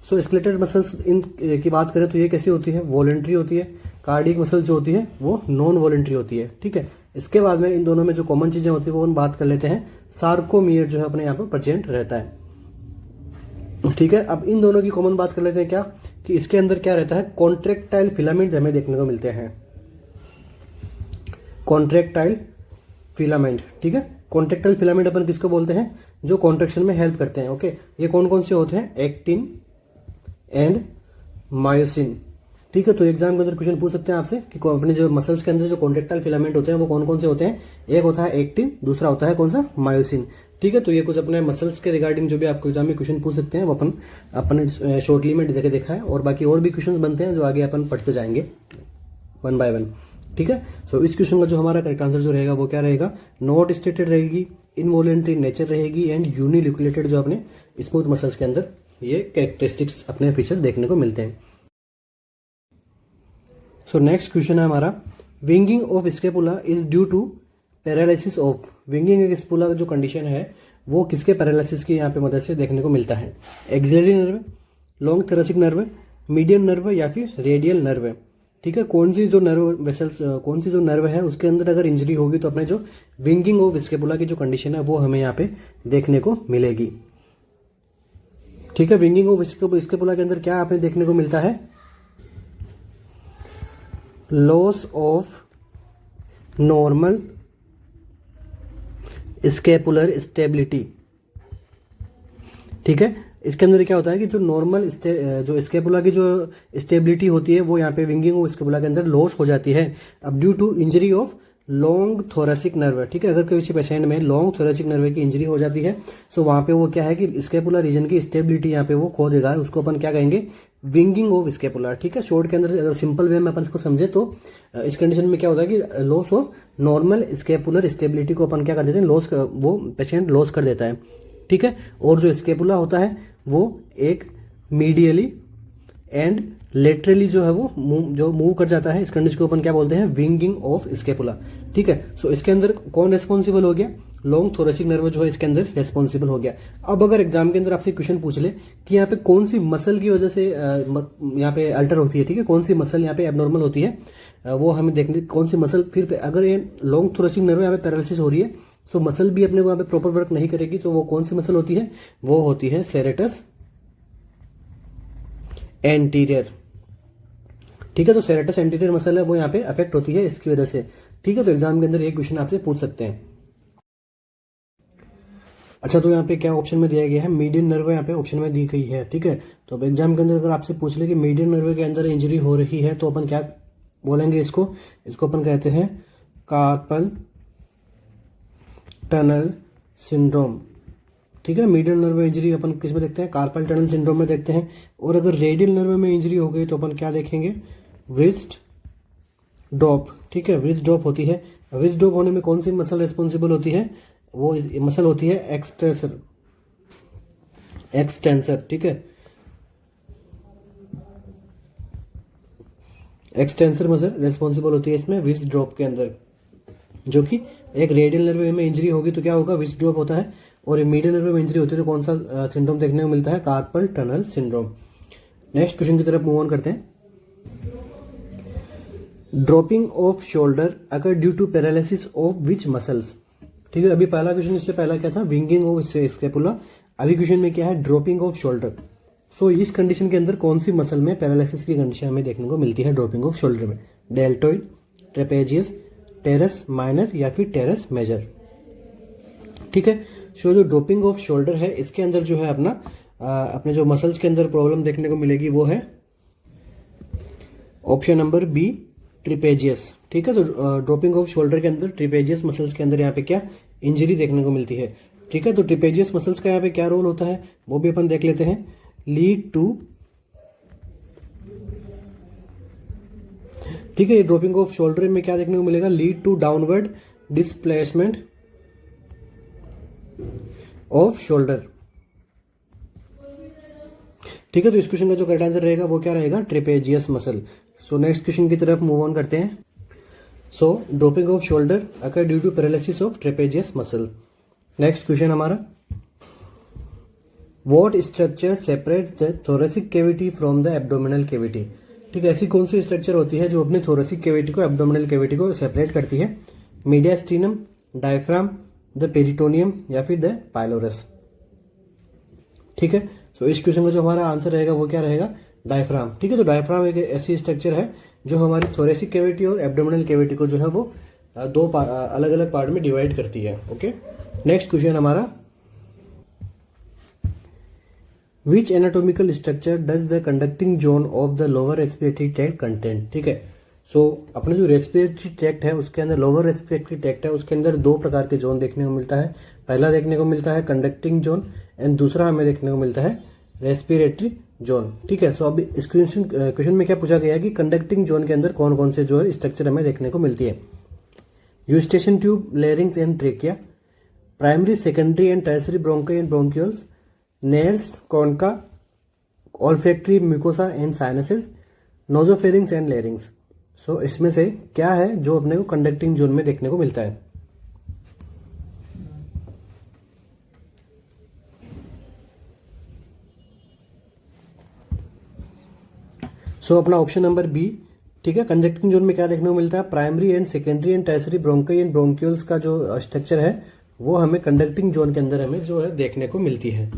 सो स्केलेटल मसल्स इन की बात करें तो ये कैसी होती है, वॉलेंट्री होती है। कार्डियक मसल जो होती है वो नॉन वॉलेंट्री होती है। ठीक है, इसके बाद में इन दोनों में जो कॉमन चीजें होती है वो हम बात कर लेते हैं। सार्कोमियर जो है अपने यहाँ पर प्रेजेंट रहता है। ठीक है, अब इन दोनों की कॉमन बात कर लेते हैं, क्या कि इसके अंदर क्या रहता है, कॉन्ट्रेक्टाइल फिलामेंट हमें देखने को मिलते हैं। Contractile filament. ठीक है, कॉन्ट्रेक्टाइल फिलामेंट अपन किसको बोलते हैं, जो कॉन्ट्रेक्शन में हेल्प करते हैं। ओके, ये कौन कौन से होते हैं, एक्टिन एंड मायोसिन। ठीक है। तो एग्जाम के अंदर क्वेश्चन पूछ सकते हैं आपसे कि अपने जो मसल्स के अंदर जो कॉन्ट्रेक्टाइल फिलामेंट होते हैं वो कौन कौन से होते हैं। एक होता है एक्टिन, दूसरा होता है कौन सा, मायोसिन। ठीक है। तो ये कुछ अपने मसल्स के रिगार्डिंग जो भी आपको एग्जाम में क्वेश्चन पूछ सकते हैं वो अपन शॉर्टली में देखा है, और बाकी और भी क्वेश्चन बनते हैं जो आगे अपन पढ़ते जाएंगे वन बाय वन। ठीक है। सो इस क्वेश्चन का जो हमारा करेक्ट आंसर जो रहेगा वो क्या रहेगा, नॉट स्टेटेड रहेगी, इनवॉलेंट्री नेचर रहेगी, एंड यूनिलिकुलेटेड जो अपने स्मूथ मसल्स के अंदर ये कैरेक्टरिस्टिक्स अपने फीचर देखने को मिलते हैं। सो नेक्स्ट क्वेश्चन है हमारा, winging of scapula is due to paralysis of. Winging of scapula का जो कंडीशन है वो किसके पैरालिसिस की यहाँ पे मदद से देखने को मिलता है, axillary nerve, long thoracic nerve, median nerve या फिर रेडियल नर्व। ठीक है। कौन सी जो नर्व है उसके अंदर अगर इंजरी होगी तो अपने जो विंगिंग ऑफ स्केपुला की जो कंडीशन है वो हमें यहाँ पे देखने को मिलेगी। ठीक है। विंगिंग ऑफ स्केपुला के अंदर क्या आपने देखने को मिलता है, loss of normal scapular stability. ठीक है। इसके अंदर क्या होता है कि जो नॉर्मल जो स्केपुला की जो स्टेबिलिटी होती है वो यहाँ पे विंगिंग ऑफ स्केपुला के अंदर लॉस हो जाती है, अब due to injury of long thoracic nerve. ठीक है। अगर किसी पेशेंट में लॉन्ग थोरेसिक नर्व की इंजरी हो जाती है तो वहाँ पे वो क्या है कि स्केपुला रीजन की स्टेबिलिटी यहाँ पे वो खो देगा, उसको अपन क्या कहेंगे, विंगिंग ऑफ स्केपुला। ठीक है। शॉर्ट के अंदर अगर सिंपल वे में अपन इसको समझे तो इस कंडीशन में क्या होता है कि loss of normal scapular stability को अपन क्या कर देते हैं, वो पेशेंट लॉस कर देता है। ठीक है। और जो स्केपुला होता है वो एक मीडियली एंड लेटरली जो है वो मूव कर जाता है। इस कंडीशन को अपन क्या बोलते हैं, विंगिंग ऑफ स्केपुला। ठीक है। सो इसके अंदर कौन रेस्पॉन्सिबल हो गया, लॉन्ग थोरेसिक नर्व जो है इसके अंदर रेस्पॉन्सिबल हो गया। अब अगर एग्जाम के अंदर आपसे क्वेश्चन पूछ ले कि यहाँ पे कौन सी मसल की वजह से यहाँ पे अल्टर होती है, ठीक है, कौन सी मसल यहाँ पे एबनॉर्मल होती है, वो हमें देखने कौन सी मसल, फिर अगर ये लॉन्ग थोरेसिक नर्व यहाँ पे पैरालिसिस हो रही है तो मसल भी अपने को यहाँ पे प्रॉपर वर्क नहीं करेगी, तो वो कौन सी मसल होती है, वो होती है सेरेटस एंटीरियर। ठीक है। तो सेरेटस एंटीरियर मसल है वो यहाँ पे अफेक्ट होती है इसकी वजह से। ठीक है। तो एग्जाम के अंदर एक क्वेश्चन आपसे पूछ सकते हैं। अच्छा, तो यहाँ पे क्या ऑप्शन में दिया गया है, मीडियन नर्व यहाँ पे ऑप्शन में दी गई है। ठीक है। तो अब एग्जाम के अंदर अगर आपसे पूछ ले कि मीडियन नर्व के अंदर इंजरी हो रही है तो अपन क्या बोलेंगे, इसको अपन कहते हैं कार्पल टनल सिंड्रोम। ठीक है। मीडियन नर्व इंजरी अपन किस में देखते हैं, कार्पल टनल सिंड्रोम में देखते हैं। और अगर रेडियल नर्व में इंजरी हो गई तो अपन क्या देखेंगे, व्रिस्ट ड्रॉप। ठीक है। व्रिस्ट ड्रॉप होती है। व्रिस्ट ड्रॉप होने में कौन सी मसल रेस्पॉन्सिबल होती है, वो मसल होती है एक्सटेंसर। ठीक है। एक्सटेंसर मसल रेस्पॉन्सिबल होती है इसमें व्रिस्ट ड्रॉप के अंदर, जो कि एक रेडियल नर्व में इंजरी होगी तो क्या होगा, व्रिस्ट ड्रॉप होता है। और मीडियन नर्व में इंजरी होती है तो कौन सा सिंड्रोम देखने को मिलता है, carpal tunnel syndrome. Next question की तरफ मूव ऑन करते हैं। ड्रॉपिंग ऑफ शोल्डर अगर due to paralysis of which muscles. ठीक है। अभी पहला क्वेश्चन इससे पहला क्या था, विंगिंग ऑफ स्केपुला। अभी क्वेश्चन में क्या है, ड्रॉपिंग ऑफ शोल्डर। सो इस कंडीशन के अंदर कौन सी मसल में पैरालिसिस की कंडीशन हमें देखने को मिलती है, ड्रॉपिंग ऑफ शोल्डर में, डेल्टॉइड, ट्रेपेजियस, टेरस माइनर या फिर टेरस मेजर। ठीक है। सो जो ड्रॉपिंग ऑफ शोल्डर है इसके अंदर जो है अपने जो मसल्स के अंदर प्रॉब्लम देखने को मिलेगी वो है ऑप्शन नंबर बी, ट्रिपेजियस। ठीक है। तो ड्रॉपिंग ऑफ शोल्डर के अंदर ट्रिपेजियस मसल्स के अंदर यहाँ पे क्या इंजरी देखने को मिलती है। ठीक है। तो ट्रिपेजियस मसल्स का यहाँ पे क्या रोल होता है वो भी अपन देख लेते हैं, लीड टू। ठीक है। ड्रॉपिंग ऑफ शोल्डर में क्या देखने को मिलेगा, lead to downward displacement of shoulder. ठीक है। तो इस क्वेश्चन का जो करेक्ट आंसर रहेगा वो क्या रहेगा, trapezius muscle. So next question की तरफ मूव ऑन करते हैं। So dropping of shoulder occur due to paralysis of trapezius muscle. Next question हमारा, what structure separate the thoracic cavity from the abdominal cavity. ठीक है। ऐसी कौन सी स्ट्रक्चर होती है जो अपनी थोरेसिक कैविटी को एब्डोमिनल कैविटी को सेपरेट करती है, मीडियास्टिनम, डायफ्राम, द पेरिटोनियम या फिर द पाइलोरस। ठीक है। सो इस क्वेश्चन का जो हमारा आंसर रहेगा वो क्या रहेगा, डायफ्राम। ठीक है। तो डायफ्राम एक ऐसी स्ट्रक्चर है जो हमारी थोरेसिक कैविटी और एब्डोमिनल कैविटी को जो है वो दो अलग अलग पार्ट में डिवाइड करती है। ओके। नेक्स्ट क्वेश्चन हमारा, which anatomical structure does the conducting zone of the lower respiratory tract content. ठीक है, सो अपने जो रेस्पिरेटरी ट्रैक्ट है उसके अंदर, लोअर रेस्पिरेटरी ट्रैक्ट है उसके अंदर दो प्रकार के जोन देखने को मिलता है। पहला देखने को मिलता है कंडक्टिंग जोन एंड दूसरा हमें देखने को मिलता है रेस्पिरेटरी जोन। ठीक है, सो अभी इस क्वेश्चन में क्या पूछा गया है कि कंडक्टिंग जोन के अंदर कौन कौन से जो है स्ट्रक्चर हमें देखने को मिलती है। Eustachian tube, larynx and trachea, primary, secondary and tertiary bronchi and bronchioles, nares, concha, olfactory mucosa and sinuses, nasopharynx and larynx. So इसमें से क्या है जो अपने को कंडक्टिंग जोन में देखने को मिलता है। सो अपना ऑप्शन नंबर बी। ठीक है, कंडक्टिंग जोन में क्या देखने को मिलता है, primary and secondary and tertiary bronchi and bronchioles का जो स्ट्रक्चर है वो हमें कंडक्टिंग जोन के अंदर हमें जो है देखने को मिलती है।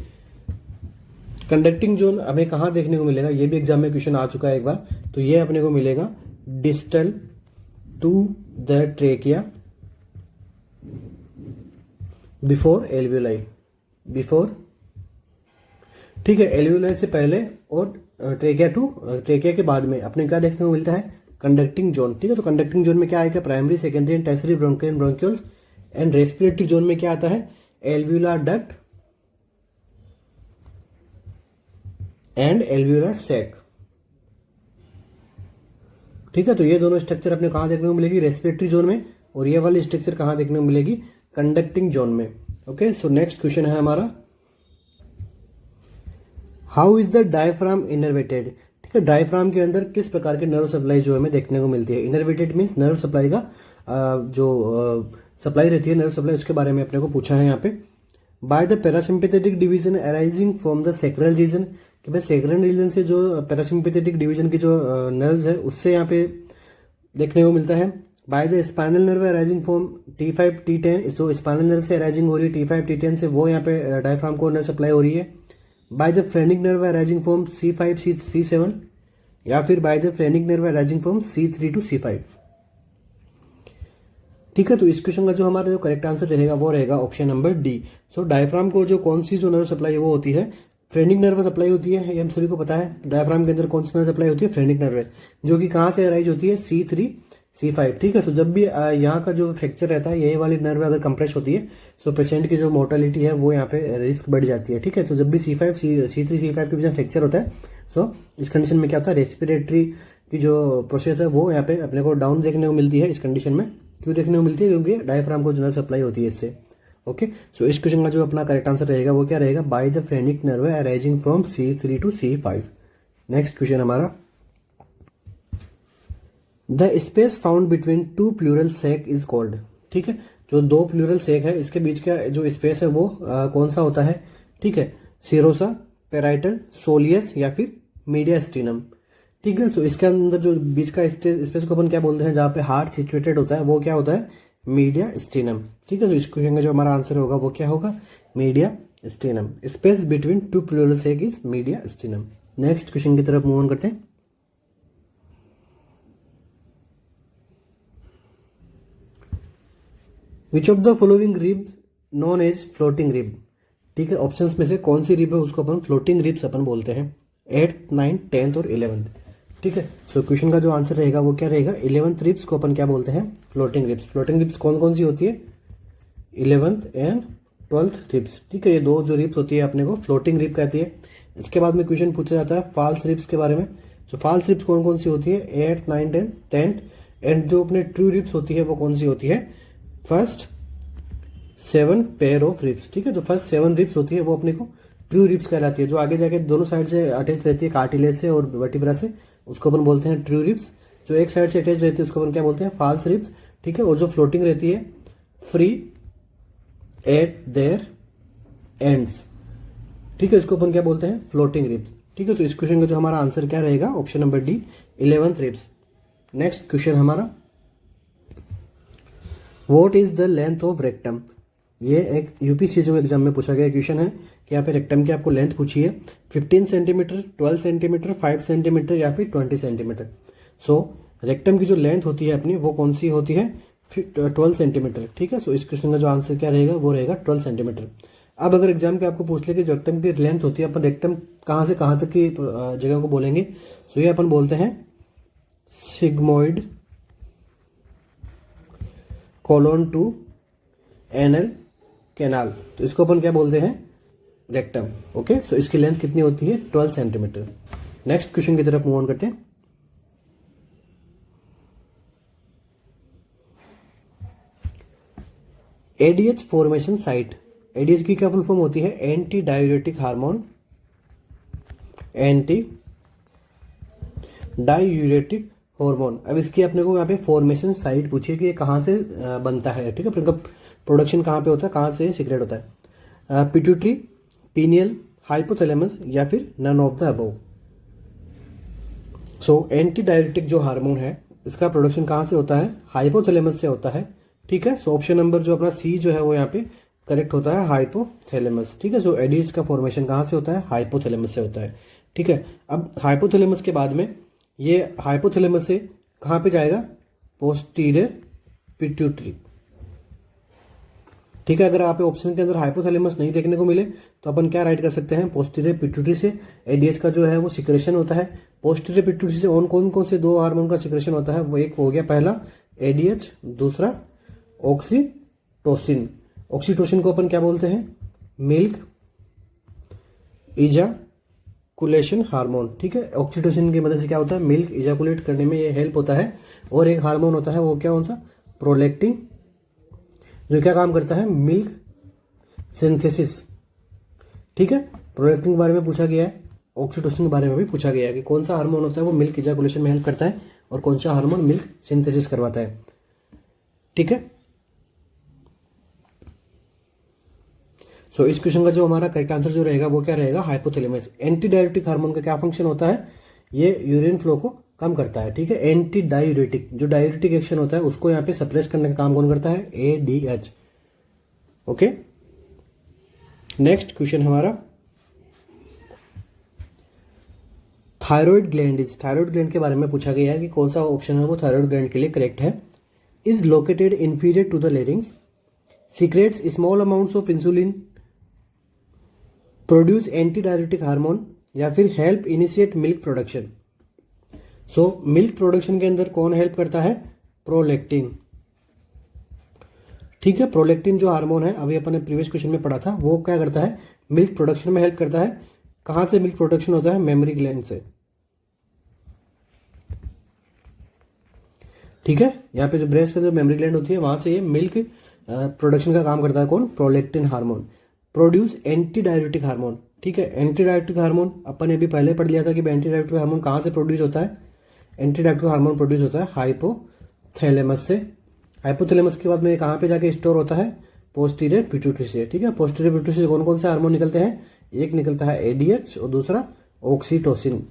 कंडक्टिंग जोन हमें कहाँ देखने को मिलेगा, ये भी एग्जाम में क्वेश्चन आ चुका है एक बार, तो ये अपने को मिलेगा distal to the trachea before alveoli, before, ठीक है, एल्वियोलाई से पहले और ट्रेकिया के बाद में अपने क्या देखने को मिलता है, कंडक्टिंग जोन। ठीक है, तो कंडक्टिंग जोन में क्या आएगा, primary, secondary and tertiary bronchi and bronchioles, and respiratory zone में क्या आता है, एल्वियोलार डक्ट एंड एल्वियोलार सैक। ठीक है, तो ये दोनों स्ट्रक्चर अपने कहाँ देखने को मिलेगी, रेस्पिरेटरी जोन में, और ये वाली स्ट्रक्चर कहाँ देखने को मिलेगी, कंडक्टिंग जोन में। ओके, सो नेक्स्ट क्वेश्चन है हमारा, how is the diaphragm innervated. ठीक है, डायफ्राम के अंदर किस प्रकार की नर्व सप्लाई जो हमें देखने को मिलती है। इनर्वेटेड मीन्स नर्व सप्लाई का जो सप्लाई रहती है, नर्व सप्लाई, उसके बारे में अपने को पूछा है यहाँ पे। By the parasympathetic division arising from the sacral region, कि भाई सैक्रल रीजन से जो पैरासिम्पैथेटिक डिवीजन की जो नर्व्स है उससे यहाँ पे देखने को मिलता है। By the spinal nerve arising from T5 T10, so spinal nerve से अराइजिंग हो रही है T5 T10 से, वो यहाँ पे डायफ्राम को नर्व सप्लाई हो रही है। Bye the phrenic nerve arising from C5 C7, या फिर bye the phrenic nerve arising from C3 to C5। ठीक है, तो इस क्वेश्चन का जो हमारा जो करेक्ट आंसर रहेगा वो रहेगा ऑप्शन नंबर डी। सो डायफ्राम को जो कौन सी जो नर्व सप्लाई वो होती है, फ्रेनिक नर्व सप्लाई होती है, ये हम सभी को पता है। डायफ्राम के अंदर कौन सी नर्व सप्लाई होती है, फ्रेनिक नर्व, जो कि कहाँ से अराइज होती है, C3 C5। ठीक है, तो जब भी यहाँ का जो फ्रैक्चर रहता है, यही वाली नर्व अगर कंप्रेस होती है, सो पेशेंट की जो मोर्टेलिटी है वो यहाँ पे रिस्क बढ़ जाती है। ठीक है, तो जब भी C3 C5 के बीच में फ्रैक्चर होता है, सो इस कंडीशन में क्या होता है, रेस्पिरेटरी की जो प्रोसेस है वो यहाँ पे अपने को डाउन देखने को मिलती है। इस कंडीशन में क्यों देखने को मिलती है, क्योंकि डायफ्राम को जो नर्व सप्लाई होती है इससे। ओके, सो इस क्वेश्चन का जो अपना करेक्ट आंसर रहेगा वो क्या रहेगा, by the phrenic nerve arising from C3 to C5। Next question हमारा, the space found between two pleural sac is called. ठीक है, जो दो प्लूरल सैक है इसके बीच का जो स्पेस है वो कौन सा होता है। ठीक है, सीरोसा, पेराइटल, सोलियस, या फिर मीडियास्टिनम। ठीक है, सो इसके अंदर जो बीच का स्पेस को अपन क्या बोलते हैं, जहाँ पे हार्ट सिचुएटेड होता है वो क्या होता है, मीडियास्टिनम। ठीक है, तो इस क्वेश्चन का जो हमारा आंसर होगा वो क्या होगा, mediastinum. Space between two pleural sac is mediastinum. Next question की तरफ मूव ऑन करते हैं। Which of the following ribs known as floating rib. ठीक है, ऑप्शंस में से कौन सी रिब है उसको अपन फ्लोटिंग रिब्स अपन बोलते हैं, 8th 9th 10th और 11th। ठीक है, सो क्वेश्चन का जो आंसर रहेगा वो क्या रहेगा, 11th रिब्स को अपन क्या बोलते हैं, फ्लोटिंग रिब्स। फ्लोटिंग रिब्स कौन कौन सी होती है, 11th एंड 12th रिब्स। ठीक है, ये दो जो रिब्स होती है अपने को फ्लोटिंग रिब कहती है। इसके बाद में क्वेश्चन पूछा जाता है फॉल्स रिब्स के बारे में। सो फॉल्स रिब्स कौन कौन सी होती है, 8th 9th and 10th। And जो अपने ट्रू रिब्स होती है वो कौन सी होती है, फर्स्ट 7 पेयर ऑफ रिब्स। ठीक है, तो फर्स्ट 7 रिब्स होती है वो अपने को ट्रू रिब्स कहलाती है। जो आगे जाके दोनों साइड से अटैच रहती है, कार्टिलेज से और वर्टिब्रा से, उसको अपन बोलते हैं ट्रू रिब्स। जो एक साइड से अटैच रहती है उसको अपन क्या बोलते हैं, फॉल्स रिब्स। ठीक है, और जो फ्लोटिंग रहती है, फ्री एट देयर एंड्स। ठीक है, इसको अपन क्या बोलते हैं, फ्लोटिंग रिब्स। ठीक है, तो इस क्वेश्चन का जो हमारा आंसर क्या रहेगा, option number D, 11th ribs. Next question हमारा, what is the length of rectum. ये एक यूपीसीएससी एग्जाम में पूछा गया क्वेश्चन है कि यहाँ पे रेक्टम की आपको लेंथ पूछी है, 15 सेंटीमीटर, 12 सेंटीमीटर, 5 सेंटीमीटर या फिर 20 सेंटीमीटर। सो रेक्टम की जो लेंथ होती है अपनी वो कौन सी होती है, 12 सेंटीमीटर। ठीक है, सो इस क्वेश्चन का जो आंसर क्या रहेगा वो रहेगा 12 सेंटीमीटर। अब अगर एग्जाम के आपको पूछ ले कि जो रेक्टम की लेंथ होती है, अपन रेक्टम कहाँ से कहाँ तक की जगह को बोलेंगे, तो ये अपन बोलते हैं sigmoid colon to anal canal, तो इसको अपन क्या बोलते हैं, रेक्टम। ओके, सो इसकी लेंथ कितनी होती है, 12 सेंटीमीटर। नेक्स्ट क्वेश्चन की तरफ मूव ऑन करते हैं। एडीएच फॉर्मेशन साइट, एडीएच की क्या फुल फॉर्म होती है, anti diuretic hormone, anti diuretic hormone. अब इसकी अपने को यहाँ पे फॉर्मेशन साइट पूछिए कि ये कहाँ से बनता है, ठीक है, इनका प्रोडक्शन कहाँ पे होता है, कहाँ से सीक्रेट होता है, पिट्यूटरी, पीनियल, हाइपोथैलेमस या फिर none of the above. So anti diuretic जो हार्मोन है इसका प्रोडक्शन कहाँ से होता है, हाइपोथैलेमस से होता है, ठीक है। सो ऑप्शन नंबर जो अपना सी जो है वो यहाँ पे करेक्ट होता है, हाइपोथैलेमस, ठीक है। सो एडीएच का फॉर्मेशन कहाँ से होता है, हाइपोथैलेमस से होता है, ठीक है। अब हाइपोथैलेमस के बाद में ये हाइपोथैलेमस से कहाँ पे जाएगा, पोस्टीरियर पिट्यूटरी, ठीक है। अगर आप ऑप्शन के अंदर हाइपोथैलेमस नहीं देखने को मिले तो अपन क्या राइट कर सकते हैं, पोस्टीरियर पिट्यूटरी से एडीएच का जो है वो सिक्रेशन होता है। पोस्टीरियर पिट्यूटरी से कौन कौन से दो हार्मोन का सिक्रेशन होता है, वो एक हो गया पहला एडीएच, दूसरा ऑक्सीटोसिन। ऑक्सीटोसिन को अपन क्या बोलते हैं, मिल्क इजाकुलेशन हार्मोन, ठीक है। ऑक्सीटोसिन की मदद से क्या होता है, मिल्क इजाकुलेट करने में ये हेल्प होता है। और एक हार्मोन होता है वो क्या, कौन सा, प्रोलैक्टिन, जो क्या काम करता है, मिल्क सिंथेसिस, ठीक है। प्रोलैक्टिन के बारे में पूछा गया है, ऑक्सीटोसिन के बारे में भी पूछा गया है कि कौन सा हार्मोन होता है वो मिल्क इजाकुलेशन में हेल्प करता है और कौन सा हार्मोन मिल्क सिंथेसिस करवाता है, ठीक है। सो इस क्वेश्चन का जो हमारा करेक्ट आंसर जो रहेगा वो क्या रहेगा, हाइपोथैलेमस। एंटी डायूरेटिक हार्मोन का क्या फंक्शन होता है, ये यूरिन फ्लो को कम करता है, ठीक है। एंटी डायूरेटिक, जो डायूरेटिक एक्शन होता है उसको यहाँ पे सप्रेस करने का काम कौन करता है, एडीएच। ओके, नेक्स्ट क्वेश्चन हमारा, thyroid gland is, thyroid gland के बारे में पूछा गया है कि कौन सा ऑप्शन है वो थायराइड ग्लैंड के लिए करेक्ट है। Is located inferior to the larynx, secretes small amounts of insulin, produce anti diuretic hormone या फिर help initiate milk production. So milk production के अंदर कौन हेल्प करता है, प्रोलैक्टिन, ठीक है। प्रोलैक्टिन जो हार्मोन है अभी अपन ने प्रीवियस क्वेश्चन में पढ़ा था, वो क्या करता है, मिल्क प्रोडक्शन में हेल्प करता है। कहां से मिल्क प्रोडक्शन होता है, मेमरी ग्लैंड से, ठीक है। यहाँ पे जो ब्रेस्ट का जो मेमरी ग्लैंड होती है वहां से ये मिल्क प्रोडक्शन का काम करता है कौन, prolactin hormone. Produce anti diuretic hormone, ठीक है। एंटी डायरेटिक हार्मोन अपन ने भी पहले पढ़ लिया था कि एंटी डायरेटिक हार्मोन कहाँ से प्रोड्यूस होता है, एंटी डायरेटिक हार्मोन प्रोड्यूस होता है हाइपोथैलेमस से। हाइपोथैलेमस के बाद में कहाँ पे जाके स्टोर होता है, पोस्टीरियर पिट्यूटरी से, ठीक है। पोस्टीरियर पिट्यूटरी से कौन कौन से हार्मोन निकलते हैं, एक निकलता है एडीएच और दूसरा oxytocin.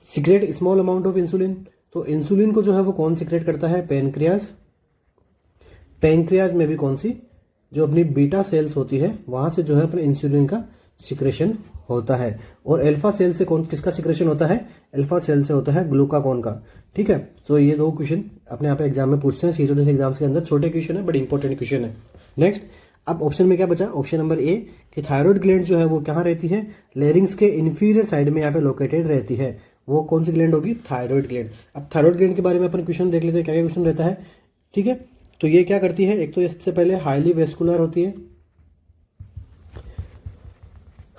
Secret small amount of insulin, तो इंसुलिन को जो है वो कौन सीक्रेट करता है, पैनक्रियाज। पैनक्रियाज में भी कौन सी, जो अपनी बीटा सेल्स होती है वहां से जो है अपने इंसुलिन का सिक्रेशन होता है। और अल्फा सेल से कौन किसका सिक्रेशन होता है, अल्फा सेल से होता है ग्लूकागॉन का, ठीक है। सो ये दो क्वेश्चन अपने यहाँ पे एग्जाम में पूछते हैं, सीजोडेस एग्जाम्स के अंदर छोटे क्वेश्चन है बट इंपॉर्टेंट क्वेश्चन है। नेक्स्ट, अब ऑप्शन में क्या बचा, ऑप्शन नंबर ए कि थायराइड ग्लैंड जो है वो कहाँ रहती है, लेरिंग्स के इन्फीरियर साइड में यहाँ पे लोकेटेड रहती है। वो कौन सी ग्लैंड होगी, थायराइड ग्लैंड। अब थायराइड ग्लैंड के बारे में अपन क्वेश्चन देख लेते हैं, क्या क्या क्वेश्चन रहता है, ठीक है। तो ये क्या करती है, एक तो ये सबसे पहले हाईली वेस्कुलर होती है,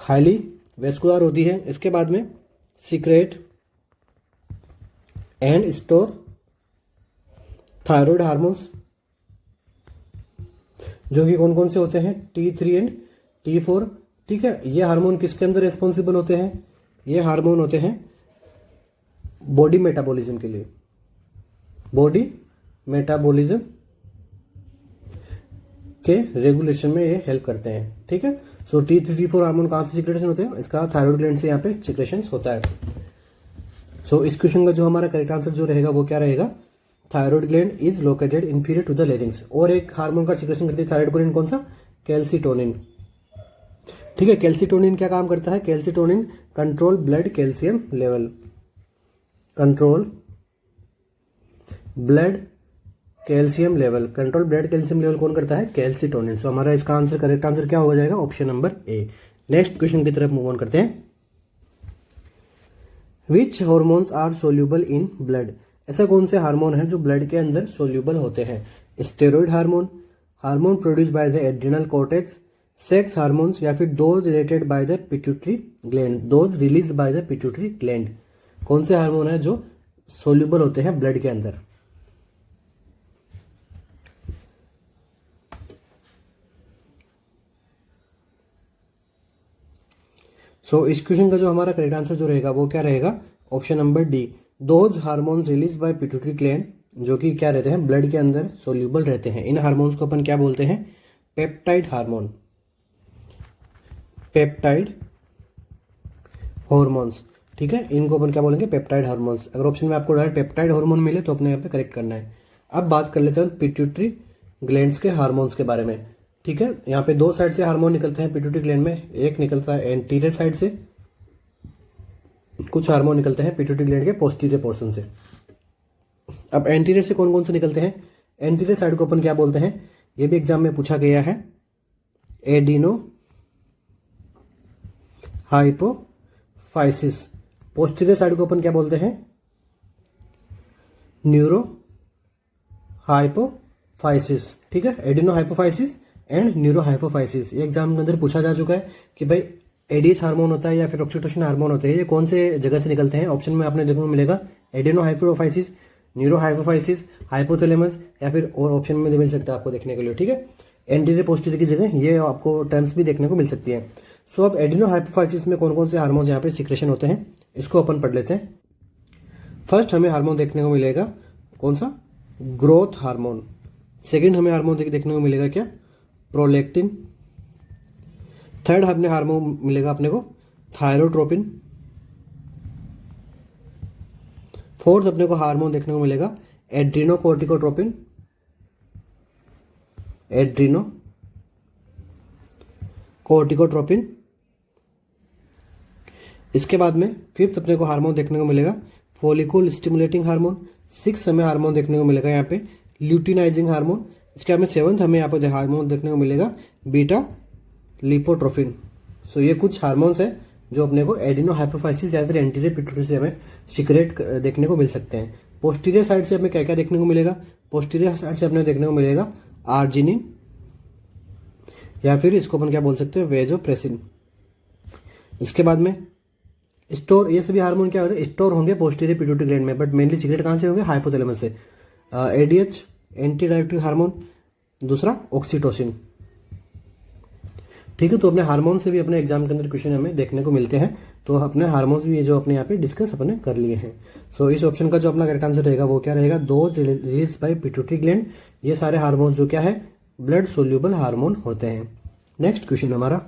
हाईली वेस्कुलर होती है। इसके बाद में secret and store thyroid hormones, जो कि कौन कौन से होते हैं, T3 एंड T4, ठीक है। ये हार्मोन किसके अंदर रिस्पॉन्सिबल होते हैं, ये हार्मोन होते हैं बॉडी मेटाबॉलिज्म के लिए, बॉडी मेटाबॉलिज्म के रेगुलेशन में ये हेल्प करते हैं, ठीक है। सो T3 T4 हार्मोन कहाँ से सिक्रेशन होते हैं, इसका थायराइड ग्लैंड से यहाँ पे सिक्रेशन होता है। सो इस क्वेश्चन का जो हमारा करेक्ट आंसर जो रहेगा वो क्या रहेगा, thyroid gland is located inferior to the larynx. और एक हार्मोन का सिक्रेशन करती है थायराइड ग्लैंड, कौन सा, कैल्सिटोनिन, ठीक है। कैल्सिटोनिन क्या काम करता है, calcitonin control blood calcium level, control blood calcium level, control blood calcium level कौन करता है? कैल्सिटोनिन। सो हमारा इसका आंसर, करेक्ट आंसर क्या हो जाएगा? Option number A. Next question की तरफ मूव ऑन करते हैं। Which hormones are soluble in blood? ऐसा कौन से हार्मोन है जो ब्लड के अंदर सोल्यूबल होते हैं? Steroid hormone, hormone produce by the adrenal cortex, sex hormones, या फिर those related by the pituitary gland, those release by the pituitary gland. कौन से हार्मोन है जो सोल्यूबल होते हैं ब्लड के अंदर? सो इस क्वेश्चन का जो हमारा करेक्ट आंसर जो रहेगा वो क्या रहेगा? Option number D, those hormones release by pituitary gland, जो कि क्या रहते हैं? ब्लड के अंदर सोल्यूबल रहते हैं। इन हार्मोन्स को अपन क्या बोलते हैं? Peptide hormone, peptide hormones. ठीक है, इनको अपन क्या बोलेंगे? Peptide hormones. अगर ऑप्शन में आपको डायरेक्ट पेप्टाइड हार्मोन मिले तो अपने यहाँ पे करेक्ट करना है। अब बात कर लेते हैं पिट्यूटरी ग्लैंड्स के हार्मोन्स के बारे में। ठीक है, यहाँ पे दो साइड से हार्मोन निकलते हैं पिट्यूटरी ग्लैंड में, एक निकलता है एंटीरियर साइड से, कुछ हार्मोन निकलते हैं पिट्यूटरी ग्लैंड के पोस्टीरियर पोर्शन से। अब एंटीरियर से कौन कौन से निकलते हैं? एंटीरियर साइड को अपन क्या बोलते हैं? ये भी एग्जाम में पूछा गया है, एडिनो हाइपोफाइसिस। पोस्टीरियर साइड को अपन क्या बोलते हैं? Neuro hypophysis. ठीक है, adeno hypophysis and neuro hypophysis. ये एग्जाम के अंदर पूछा जा चुका है कि भाई एडीएच हार्मोन होता है या फिर ऑक्सीटोसिन हार्मोन होते हैं, ये कौन से जगह से निकलते हैं? ऑप्शन में आपने देखने को मिलेगा adeno hypophysis, neuro hypophysis, hypothalamus, या फिर और ऑप्शन में मिल सकता है आपको देखने के लिए। ठीक है, एंटीरियर पोस्टीरियर की जगह ये आपको टर्म्स भी देखने को मिल सकती है। सो अब एडिनो हाइपोफाइसिस में कौन कौन से हार्मोन यहाँ पे सिक्रेशन होते हैं, इसको अपन पढ़ लेते हैं। फर्स्ट हमें हार्मोन देखने को मिलेगा कौन सा? Growth hormone. सेकेंड हमें हार्मोन देखने को मिलेगा क्या? प्रोलैक्टिन। थर्ड हमें हार्मोन मिलेगा अपने को थायरोट्रोपिन। फोर्थ अपने को हार्मोन देखने को मिलेगा एड्रीनोकोर्टिकोट्रोपिन, एड्रीनोकोर्टिकोट्रोपिन। इसके बाद में फिफ्थ अपने को हार्मोन देखने को मिलेगा फॉलिकल स्टिमुलेटिंग हार्मोन। सिक्स हमें हार्मोन देखने को मिलेगा यहाँ पे ल्यूटिनाइजिंग हार्मोन। इसके बाद में सेवंथ हमें यहाँ पे हार्मोन देखने को मिलेगा बीटा लिपोट्रोफिन। सो ये कुछ हार्मोन्स है जो अपने को एडिनो हाइपोफाइसिस या फिर एंटीरियर पिट्यूटरी से हमें सीक्रेट देखने को मिल सकते हैं। पोस्टीरियर साइड से हमें क्या क्या देखने को मिलेगा? पोस्टीरियर साइड से अपने देखने को मिलेगा आर्जिनिन, या फिर इसको अपन क्या बोल सकते हैं? वेजोप्रेसिन। इसके बाद में स्टोर, ये सभी हार्मोन क्या होते हैं? स्टोर होंगे पोस्टीरियर पिट्यूटरी ग्लैंड में, बट मेनली सीक्रेट कहाँ से होंगे? हाइपोथैलेमस से। एडीएच एंटी डायरेक्टिव हार्मोन, दूसरा ऑक्सीटोसिन। ठीक है, तो अपने हार्मोन से भी अपने एग्जाम के अंदर क्वेश्चन हमें देखने को मिलते हैं। तो अपने हार्मोन्स भी ये जो अपने यहाँ पे डिस्कस अपने कर लिए हैं। सो इस ऑप्शन का जो अपना करेक्ट आंसर रहेगा वो क्या रहेगा? Those release by pituitary gland. ये सारे हार्मोन जो क्या है? ब्लड सोल्यूबल हार्मोन होते हैं। नेक्स्ट क्वेश्चन हमारा,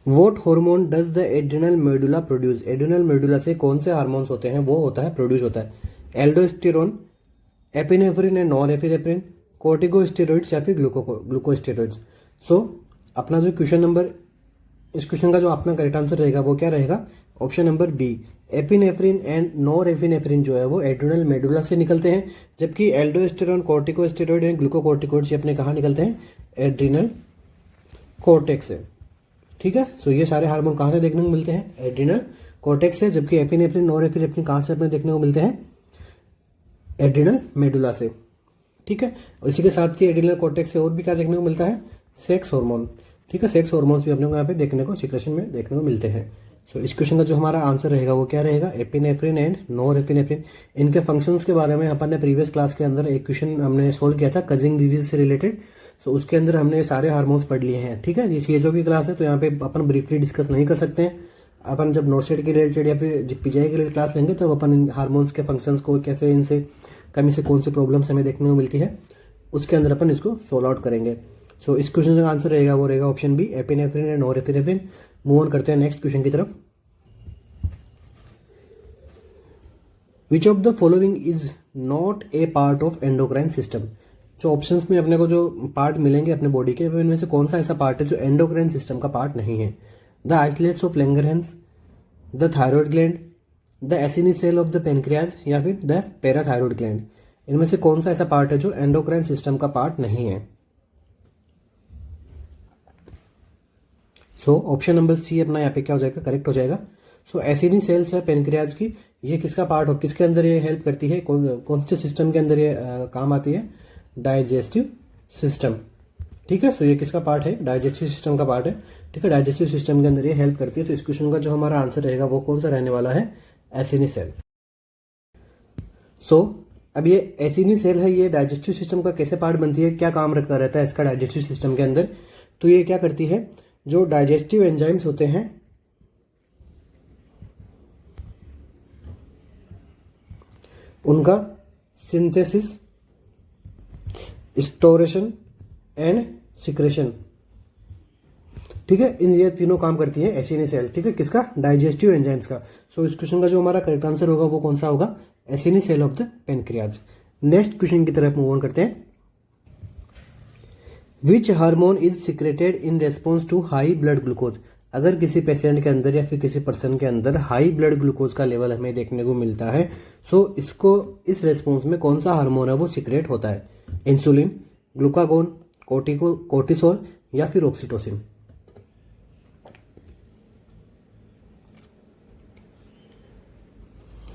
what hormone does the adrenal medulla produce? Adrenal medulla से कौन से हार्मोन्स होते हैं वो होता है प्रोड्यूस होता है? Aldosterone, epinephrine and norepinephrine, corticosteroids, या फिर ग्लूकोस्टेरॉइड्स। सो अपना जो क्वेश्चन नंबर, इस क्वेश्चन का जो अपना करेक्ट आंसर रहेगा वो क्या रहेगा? Option number B, epinephrine and norepinephrine जो है वो एड्रिनल मेडुला से निकलते हैं, जबकि एल्डोस्टेरोन, कोर्टिकोस्टेरॉइड एंड ग्लूकोकोर्टिकोइड्स ये अपने कहाँ निकलते हैं? एड्रिनल कॉर्टेक्स से। ठीक है, सो ये सारे हार्मोन कहाँ से देखने को मिलते हैं? एड्रिनल कॉर्टेक्स से, जबकि एपिनेफ्रिन, नॉरएपिनेफ्रिन कहाँ से अपने देखने को मिलते हैं? एड्रिनल मेडुला से। ठीक है, और इसी के साथ ही एड्रिनल कॉर्टेक्स से और भी क्या देखने को मिलता है? Sex hormone. ठीक है, सेक्स हार्मोन्स भी अपने को यहाँ पे देखने को सिक्रेशन में देखने को मिलते हैं। सो इस क्वेश्चन का जो हमारा आंसर रहेगा वो क्या रहेगा? Epinephrine and norepinephrine. इनके फंक्शंस के बारे में अपन ने प्रीवियस क्लास के अंदर एक क्वेश्चन हमने सोल्व किया था कजिंग डिजीज से रिलेटेड। सो उसके अंदर हमने सारे हार्मोन्स पढ़ लिए हैं। ठीक है, ये सीएचओ की क्लास है तो यहाँ पे अपन ब्रीफली डिस्कस नहीं कर सकते हैं। अपन जब नोटसेट के रिलेटेड या फिर पीजीआई के रिलेटेड क्लास लेंगे तो अपन हार्मोन्स के फंक्शंस को कैसे, इनसे कमी से कौन सी प्रॉब्लम्स हमें देखने को मिलती है, उसके अंदर अपन इसको सोल्व आउट करेंगे। सो इस क्वेश्चन का आंसर रहेगा वो रहेगा option B, epinephrine and norepinephrine. Move on करते हैं नेक्स्ट क्वेश्चन की तरफ। Which of the following is not a part of endocrine system? जो ऑप्शंस में अपने को जो पार्ट मिलेंगे अपने बॉडी के, इनमें से कौन सा ऐसा पार्ट है जो एंडोक्राइन सिस्टम का पार्ट नहीं है? The isolates of Langerhans, the thyroid gland, the acini cell of the pancreas, या फिर द पैराथायरॉइड ग्लैंड। इनमें से कौन सा ऐसा पार्ट है जो एंडोक्राइन सिस्टम का पार्ट नहीं है? सो ऑप्शन नंबर सी अपना यहाँ पे क्या हो जाएगा, करेक्ट हो जाएगा। सो एसिनी सेल्स है पेनक्रियाज की, ये किसका पार्ट हो, किसके अंदर ये हेल्प करती है, कौन से सिस्टम के अंदर ये काम आती है? Digestive system. ठीक है, सो ये किसका पार्ट है? डाइजेस्टिव सिस्टम का पार्ट है। ठीक है, डाइजेस्टिव सिस्टम के अंदर ये हेल्प करती है। तो इस क्वेश्चन का जो हमारा आंसर रहेगा वो कौन सा रहने वाला है? एसिनी सेल। सो अब ये एसिनी सेल है, ये डाइजेस्टिव सिस्टम का कैसे पार्ट बनती है, क्या काम रखा रहता है इसका डाइजेस्टिव सिस्टम के अंदर? तो ये क्या करती है, जो डाइजेस्टिव एंजाइम्स होते हैं उनका सिंथेसिस, स्टोरेशन एंड सिक्रेशन, ठीक है, इन ये तीनों काम करती है एसिनी सेल। ठीक है, किसका? डाइजेस्टिव एंजाइम्स का। सो इस क्वेश्चन का जो हमारा करेक्ट आंसर होगा वो कौन सा होगा? Acini cell of the pancreas. Next question की तरफ मूव ऑन करते हैं। Which hormone is secreted in response to high blood glucose? अगर किसी पेशेंट के अंदर या फिर किसी पर्सन के अंदर हाई ब्लड ग्लूकोज का लेवल हमें देखने को मिलता है, सो इसको इस रेस्पॉन्स में कौन सा हार्मोन है वो सिक्रेट होता है? इंसुलिन, ग्लूकागोन, कोर्टिसोल या फिर ऑक्सीटोसिन?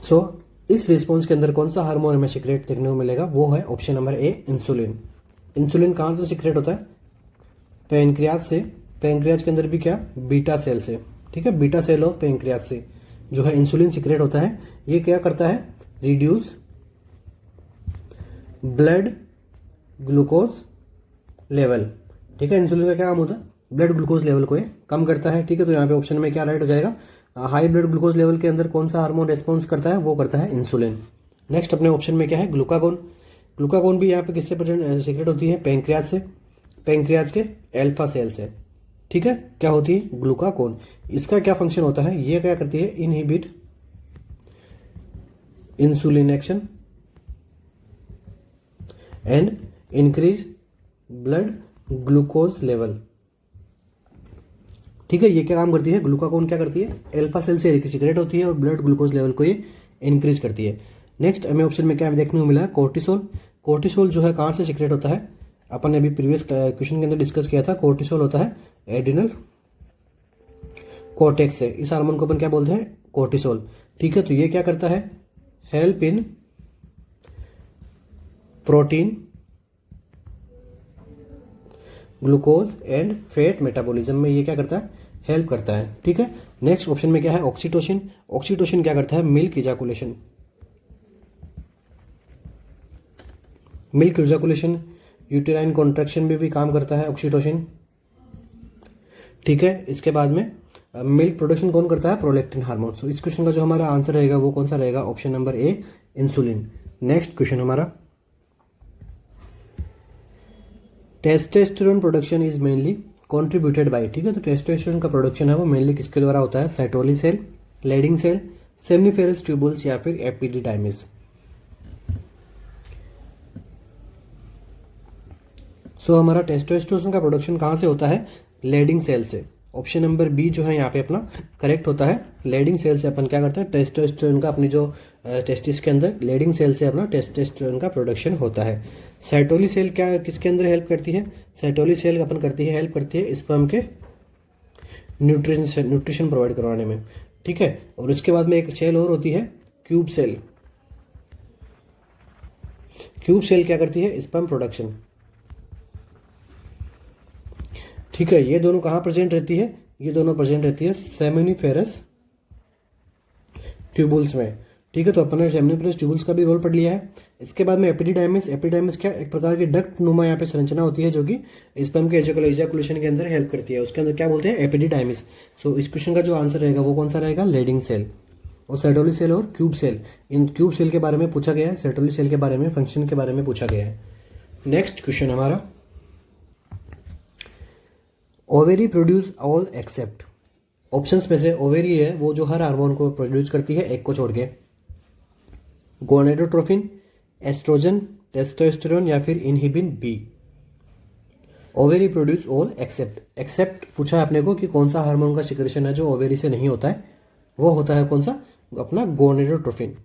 सो इस रिस्पॉन्स के अंदर कौन सा हार्मोन हमें सिक्रेट देखने को मिलेगा? वो है option number A, insulin. Insulin कहाँ से सिक्रेट होता है? पेनक्रियाज से। पेनक्रियाज के अंदर भी क्या? बीटा सेल से। ठीक है, बीटा सेल ऑफ पेनक्रियाज से जो है इंसुलिन सिक्रेट होता है। ये क्या करता है? Reduce blood glucose level. ठीक है, इंसुलिन का क्या काम होता है? ब्लड ग्लूकोज लेवल को ये कम करता है। ठीक है, तो यहाँ पे ऑप्शन में क्या राइट हो जाएगा? हाई ब्लड ग्लूकोज लेवल के अंदर कौन सा हार्मोन रेस्पॉन्स करता है? वो करता है इंसुलिन। नेक्स्ट अपने ऑप्शन में क्या है? ग्लूकागोन। ग्लूकागोन भी यहाँ पे किससे प्रेजेंट सीक्रेट होती है? पेनक्रियाज से। पेनक्रियाज के एल्फा सेल से। ठीक है, क्या होती है? ग्लूकागोन। इसका क्या फंक्शन होता है? ये क्या करती है? Inhibit insulin action and increase blood glucose level. ठीक है, ये क्या काम करती है? ग्लूकागोन क्या करती है? एल्फा सेल से सीक्रेट होती है और ब्लड ग्लूकोज लेवल को ये इंक्रीज करती है। नेक्स्ट हमें ऑप्शन में क्या देखने को मिला है? कोर्टिसोल। कोर्टिसोल जो है कहाँ से सीक्रेट होता है? अपन ने अभी प्रीवियस क्वेश्चन के अंदर डिस्कस किया था। कोर्टिसोल होता है एड्रिनल कोर्टेक्स से। इस हार्मोन को अपन क्या बोलते हैं? कोर्टिसोल। ठीक है, तो ये क्या करता है? Help in protein, glucose and fat metabolism में ये क्या करता है? हेल्प करता है। ठीक है, नेक्स्ट ऑप्शन में क्या है? ऑक्सीटोसिन। ऑक्सीटोसिन क्या करता है? Milk ejaculation. Milk ejaculation, uterine contraction में भी काम करता है ऑक्सीटोसिन। ठीक है, इसके बाद में मिल्क प्रोडक्शन कौन करता है? Prolactin hormone. सो इस क्वेश्चन का जो हमारा आंसर रहेगा वो कौन सा रहेगा? Option number A, insulin. Next question हमारा, testosterone production is mainly contributed by. ठीक है, तो टेस्टोस्टेरोन का प्रोडक्शन है वो मेनली किसके द्वारा होता है? Sertoli cell, Leydig cell, seminiferous tubules या फिर एपिडिडाइमिस। सो हमारा टेस्टोस्टेरोन का प्रोडक्शन कहाँ से होता है? लेडिंग सेल से। ऑप्शन नंबर बी जो है यहाँ पे अपना करेक्ट होता है। लेडिंग सेल से अपन क्या करते हैं? टेस्टोस्टेरोन का अपनी जो टेस्टिस के अंदर लेडिंग सेल से अपना टेस्टोस्टेरोन का प्रोडक्शन होता है। सेटोली सेल क्या किसके अंदर हेल्प करती है? सेटोली सेल अपन करती है हेल्प करती है स्पर्म के न्यूट्रिशन प्रोवाइड करवाने में। ठीक है, और उसके बाद में एक सेल और होती है क्यूब सेल। क्यूब सेल क्या करती है? Sperm production. ठीक है, ये दोनों कहाँ प्रेजेंट रहती है? ये दोनों प्रेजेंट रहती है सेमिनिफेरस ट्यूबुल्स में। ठीक है, तो अपन ने सेमिनिफेरस ट्यूबुल्स का भी रोल पढ़ लिया है। इसके बाद में एपिडिडाइमिस। एपिडिडाइमिस क्या? एक प्रकार की डक्ट नुमा यहाँ पे संरचना होती है जो कि स्पर्म के इजाकुलेशन के अंदर हेल्प करती है। उसके अंदर क्या बोलते हैं? एपिडिडाइमिस। सो इस क्वेश्चन का जो आंसर रहेगा वो कौन सा रहेगा? Leydig cell. और सेटोली सेल और क्यूब सेल, इन क्यूब सेल के बारे में पूछा गया है, सेटोली सेल के बारे में, फंक्शन के बारे में पूछा गया है। नेक्स्ट क्वेश्चन हमारा, ovary produce all accept. Options में से ओवेरी है वो जो हर हार्मोन को प्रोड्यूस करती है एक को छोड़ के। गोनेडोट्रोफिन, एस्ट्रोजन, टेस्टोस्टेरोन या फिर inhibin B. Ovary produce all except. Except पूछा है अपने को कि कौन सा हार्मोन का सिक्रेशन है जो ओवेरी से नहीं होता है? वो होता है कौन सा? अपना गोनेडोट्रोफिन।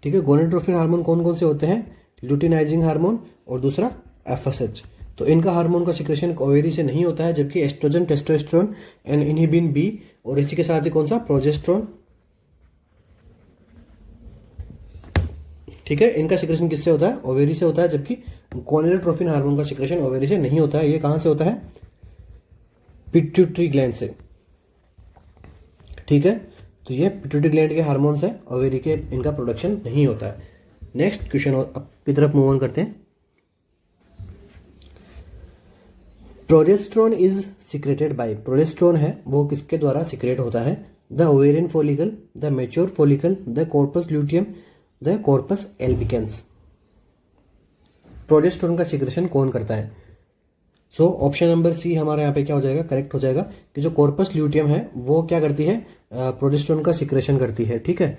ठीक है, गोनेडोट्रोफिन हार्मोन कौन कौन से होते हैं? ल्यूटिनाइजिंग हार्मोन और दूसरा एफएसएच। तो इनका हार्मोन का सिक्रेशन ओवेरी से नहीं होता है, जबकि estrogen, testosterone and inhibin B और इसी के साथ ही कौन सा, प्रोजेस्टेरोन, ठीक है, इनका सिक्रेशन किससे होता है, ओवेरी से होता है, जबकि गोनेडोट्रोपिन हार्मोन का सिक्रेशन ओवेरी से नहीं होता है। ये कहां से होता है, पिट्यूटरी ग्लैंड से, ठीक है। तो ये पिट्यूटरी ग्लैंड के हार्मोन्स है, ओवेरी के इनका प्रोडक्शन नहीं होता है। नेक्स्ट क्वेश्चन की तरफ मूव ऑन करते हैं। Progesterone is secreted by, progesterone है वो किसके द्वारा सिक्रेट होता है, the ovarian follicle, the mature follicle, the corpus luteum, the corpus albicans. Progesterone का सिक्रेशन कौन करता है? सो ऑप्शन नंबर सी हमारा यहाँ पे क्या हो जाएगा, करेक्ट हो जाएगा, कि जो कॉर्पस ल्यूटियम है वो क्या करती है, प्रोजेस्टेरोन का सिक्रेशन करती है, ठीक है।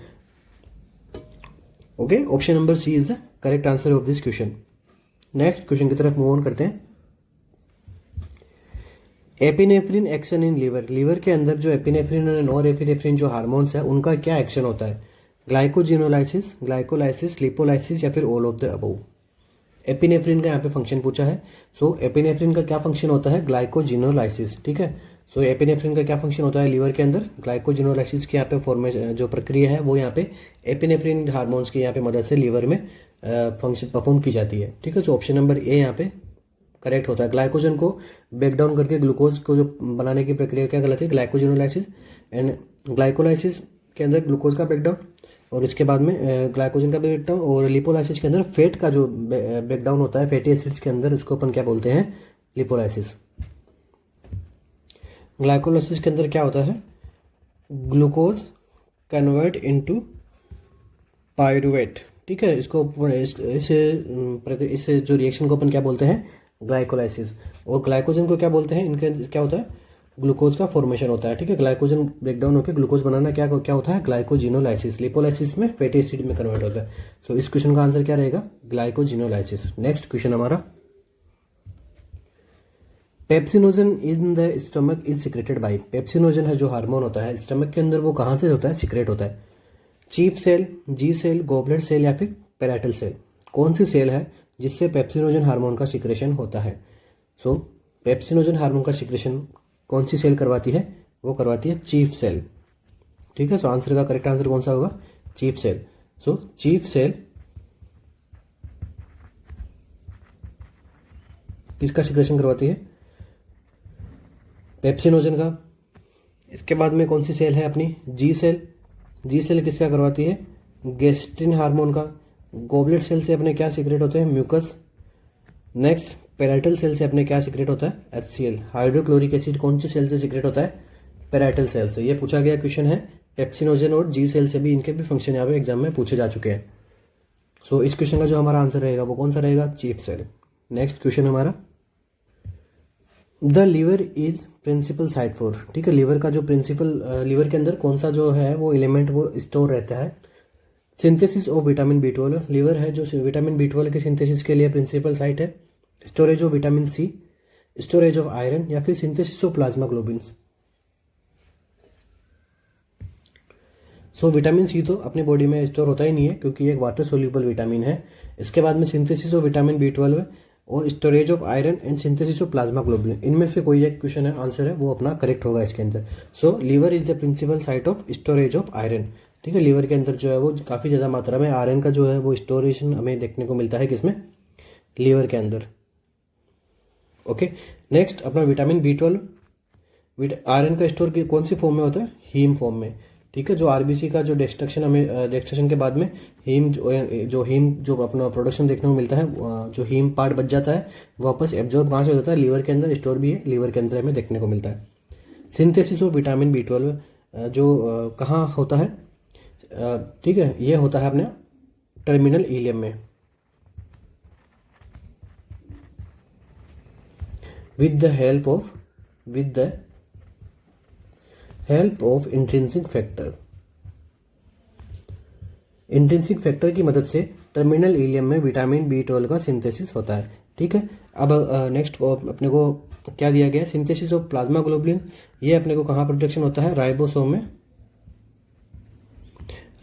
Okay, option number C is the correct answer of this question. Next question की तरफ मूव ऑन करते हैं। Epinephrine action in liver, liver के अंदर जो एपिनेफ्रिन और नॉर एपिनेफ्रिन जो हार्मोन्स है उनका क्या एक्शन होता है, ग्लाइकोजिनोलाइसिस, ग्लाइकोलाइसिस, लिपोलाइसिस या फिर all of the above. Epinephrine का यहाँ पे फंक्शन पूछा है। सो एपिनेफ्रिन का क्या फंक्शन होता है, ग्लाइकोजिनोलाइसिस, ठीक है। सो एपिनेफ्रिन का क्या फंक्शन होता है लीवर के अंदर, ग्लाइकोजिनोलाइसिस की यहाँ पे फॉर्मेशन जो प्रक्रिया है वो यहाँ पे एपिनेफ्रिन हार्मोन्स की यहाँ पे मदद से लीवर में फंक्शन परफॉर्म की जाती है, ठीक है। तो ऑप्शन नंबर ए यहाँ पे करेक्ट होता है। ग्लाइकोजन को ब्रेक डाउन करके ग्लूकोज को जो बनाने की प्रक्रिया क्या कहलाती है, ग्लाइकोजिनोलाइसिस, एंड ग्लाइकोलाइसिस के अंदर ग्लूकोज का ब्रेकडाउन और इसके बाद में ग्लाइकोजन का ब्रेकडाउन, और लिपोलाइसिस के अंदर फैट का जो ब्रेकडाउन होता है फैटी एसिड्स के अंदर, उसको अपन क्या बोलते हैं, लिपोलाइसिस। ग्लाइकोलाइसिस के अंदर क्या होता है, ग्लूकोज कन्वर्ट इनटू पायरुवेट, ठीक है। इसको इस जो रिएक्शन को अपन क्या बोलते हैं, ग्लाइकोलाइसिस। और ग्लाइकोजन को क्या बोलते हैं, इनके क्या होता है, ग्लूकोज का फॉर्मेशन होता है, ठीक है। ग्लाइकोजन ब्रेकडाउन होकर ग्लूकोज बनाना क्या क्या होता है, ग्लाइकोजिनोलाइसिस। लिपोलाइसिस में फैटी एसिड में कन्वर्ट होता है। सो इस क्वेश्चन का आंसर क्या रहेगा, ग्लाइकोजिनोलाइसिस। नेक्स्ट क्वेश्चन हमारा, pepsinogen in the stomach is secreted by, pepsinogen है जो हार्मोन होता है स्टमक के अंदर, वो कहाँ से होता है, सिक्रेट होता है। चीफ सेल, जी सेल, गॉबलेट सेल या फिर पैराइटल सेल, कौन सी सेल है जिससे पेप्सिनोजन हार्मोन का सिक्रेशन होता है? सो पेप्सिनोजन हार्मोन का सिक्रेशन कौन सी सेल करवाती है, वो करवाती है चीफ सेल, ठीक है। सो आंसर का करेक्ट आंसर कौन सा होगा, chief cell. So chief cell किसका सिक्रेशन करवाती है, पेप्सिनोजन का। इसके बाद में कौन सी सेल है अपनी, जी सेल, जी सेल किसका करवाती है, गैस्ट्रिन हार्मोन का। गॉबलेट सेल से अपने क्या सीक्रेट होते हैं, म्यूकस। नेक्स्ट पैराइटल सेल से अपने क्या सीक्रेट होता है, HCl, हाइड्रोक्लोरिक एसिड कौन सी सेल से सीक्रेट होता है, पैराइटल सेल से। ये पूछा गया क्वेश्चन है, पेप्सिनोजन और जी सेल से भी इनके भी फंक्शन यहाँ पे एग्जाम में पूछे जा चुके हैं। सो इस क्वेश्चन का जो हमारा आंसर रहेगा वो कौन सा रहेगा, चीफ सेल। नेक्स्ट क्वेश्चन हमारा, the liver is principal site for, ठीक है। लीवर का जो प्रिंसिपल, लीवर के अंदर कौन सा जो है वो एलिमेंट वो स्टोर रहता है, synthesis of vitamin B12। Liver है जो विटामिन B12 के सिंथेसिस के लिए प्रिंसिपल साइट है। Storage of vitamin C, storage of iron या फिर synthesis of plasma globins. So vitamin C तो अपनी बॉडी में स्टोर होता ही नहीं है क्योंकि ये एक वाटर सोल्यूबल विटामिन है। इसके बाद में सिंथेसिस ऑफ विटामिन B12 और storage of iron and synthesis of plasma globulin, इनमें से कोई एक क्वेश्चन है, आंसर है वो अपना करेक्ट होगा इसके अंदर। So liver is the principal site of storage of iron, ठीक है। लीवर के अंदर जो है वो काफ़ी ज़्यादा मात्रा में आयरन का जो है वो स्टोरेशन हमें देखने को मिलता है, किसमें, लीवर के अंदर। ओके, नेक्स्ट अपना विटामिन B12, आयरन का स्टोर कौन सी फॉर्म में होता है, हीम फॉर्म में, ठीक है। जो RBC का जो डिस्ट्रक्शन हमें डिस्ट्रक्शन के बाद में हीम जो हीम जो अपना प्रोडक्शन देखने को मिलता है, जो हीम पार्ट बच जाता है वापस एब्जॉर्ब कहाँ से हो जाता है, लीवर के अंदर स्टोर भी है, लीवर के अंदर हमें देखने को मिलता है। सिंथेसिस ऑफ विटामिन B12 जो कहाँ होता है, ठीक है, ये होता है अपने टर्मिनल इलियम में with the help of intrinsic factor. Intrinsic factor की मदद से टर्मिनल इलियम में विटामिन B12 का सिंथेसिस होता है, ठीक है। अब नेक्स्ट अपने को क्या दिया गया है, सिंथेसिस ऑफ प्लाज्मा ग्लोबुलिन। ये अपने को कहाँ प्रोडक्शन होता है, राइबोसोम में,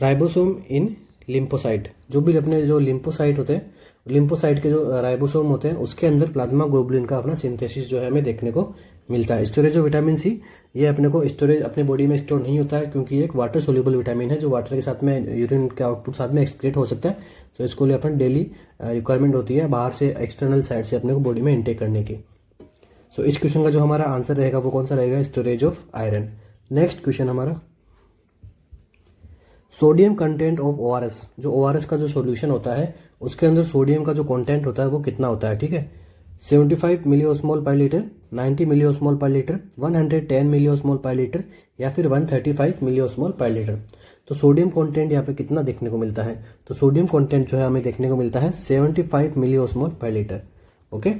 राइबोसोम इन लिम्फोसाइट, जो भी अपने जो लिम्फोसाइट होते हैं, लिम्फोसाइट के जो राइबोसोम होते हैं उसके अंदर प्लाज्मा ग्लोबुलिन का अपना सिंथेसिस जो है हमें देखने को मिलता है। स्टोरेज ऑफ विटामिन सी, ये अपने को स्टोरेज अपने बॉडी में स्टोर नहीं होता है क्योंकि ये एक वाटर सोल्यूबल विटामिन है जो वाटर के साथ में यूरिन के आउटपुट साथ में एक्सक्रीट हो सकता है। तो इसको लिए अपन डेली रिक्वायरमेंट होती है बाहर से एक्सटर्नल साइड से अपने को बॉडी में इनटेक करने की। सो इस क्वेश्चन का जो हमारा आंसर रहेगा वो कौन सा रहेगा, storage of iron. Next question हमारा, सोडियम कंटेंट ऑफ ORS, जो ORS का जो सॉल्यूशन होता है उसके अंदर सोडियम का जो कंटेंट होता है वो कितना होता है, ठीक है। 75 मिलीओस्मोल पर लीटर, 90 मिलीओस्मोल पर लीटर, 110 मिलीओस्मोल पर लीटर या फिर 135 मिलीओस्मोल पर लीटर। तो सोडियम कंटेंट यहाँ पे कितना देखने को मिलता है, तो सोडियम कंटेंट जो है हमें देखने को मिलता है 75 मिलीओस्मोल पर लीटर। ओके,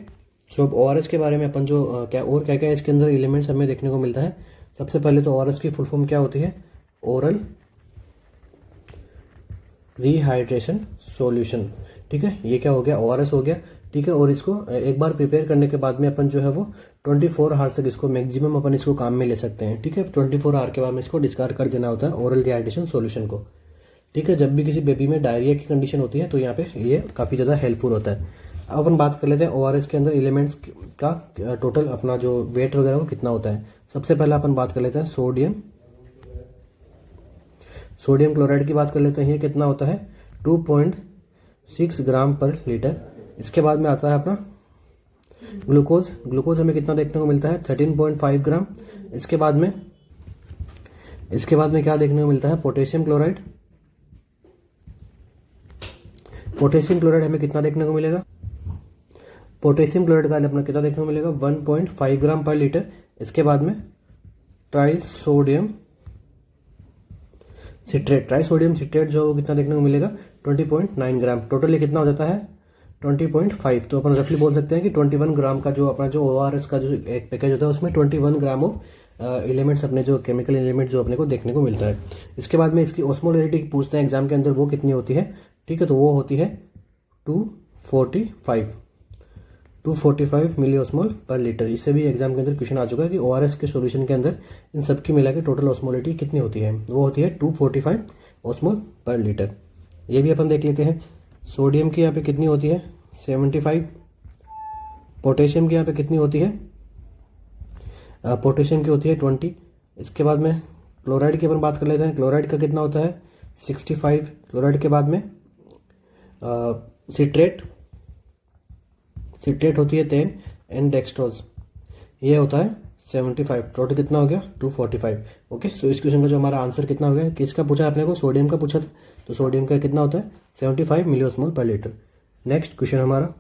सो अब ORS के बारे में अपन जो क्या क्या इसके अंदर एलिमेंट्स हमें देखने को मिलता है। सबसे पहले तो ORS की फुल फॉर्म क्या होती है, ओरल रिहाइड्रेशन सॉल्यूशन, ठीक है। ये क्या हो गया, ORS हो गया, ठीक है। और इसको एक बार प्रिपेयर करने के बाद में अपन जो है वो 24 आवर्स तक इसको मैक्सिमम अपन इसको काम में ले सकते हैं, ठीक है। 24 आवर के बाद में इसको डिस्कार्ड कर देना होता है ओरल रिहाइड्रेशन सॉल्यूशन को, ठीक है। जब भी किसी बेबी में डायरिया की कंडीशन होती है तो यहाँ पे ये काफ़ी ज़्यादा हेल्पफुल होता है। अब अपन बात कर लेते हैं ORS के अंदर एलिमेंट्स का टोटल अपना जो वेट वगैरह वो कितना होता है। सबसे पहले अपन बात कर लेते हैं सोडियम क्लोराइड की बात कर लेते हैं। ये कितना होता है, 2.6 ग्राम पर लीटर। इसके बाद में आता है अपना ग्लूकोज हमें कितना देखने को मिलता है, 13.5 ग्राम। इसके बाद में क्या देखने को मिलता है, पोटेशियम क्लोराइड हमें कितना देखने को मिलेगा, पोटेशियम क्लोराइड का अपना कितना देखने को मिलेगा, 1.5 ग्राम पर लीटर। इसके बाद में ट्राइसोडियम सिट्रेट जो कितना देखने को मिलेगा, 20.9 ग्राम। टोटल ये कितना हो जाता है, 20.5। तो अपन रफली बोल सकते हैं कि 21 ग्राम का जो अपना जो ORS का जो एक पैकेज होता है उसमें 21 ग्राम ऑफ एलिमेंट्स अपने जो केमिकल एलिमेंट जो अपने को देखने को मिलता है। इसके बाद में इसकी ऑस्मोलरिटी पूछते हैं एग्जाम के अंदर, वो कितनी होती है, ठीक है। तो वो होती है 245 मिलीओस्मोल पर लीटर। इससे भी एग्जाम के अंदर क्वेश्चन आ चुका है कि ORS के सॉल्यूशन के अंदर इन सब की मिला के टोटल ऑस्मोलिटी कितनी होती है, वो होती है 245 ऑस्मोल पर लीटर। ये भी अपन देख लेते हैं। सोडियम की यहाँ पे कितनी होती है, 75। पोटेशियम की यहाँ पे कितनी होती है, पोटेशियम की होती है 20। इसके बाद में क्लोराइड की अपन बात कर लेते हैं। क्लोराइड का कितना होता है, 65। क्लोराइड के बाद में सिट्रेट होती है 10 एंड डेक्सट्रोज, ये होता है 75। टोटल कितना हो गया, 245। ओके, सो इस क्वेश्चन का जो हमारा आंसर कितना हो गया, किसका पूछा है अपने को, सोडियम का पूछा था। तो सोडियम का कितना होता है, 75 मिलीओस्मोल पर लीटर। नेक्स्ट क्वेश्चन हमारा,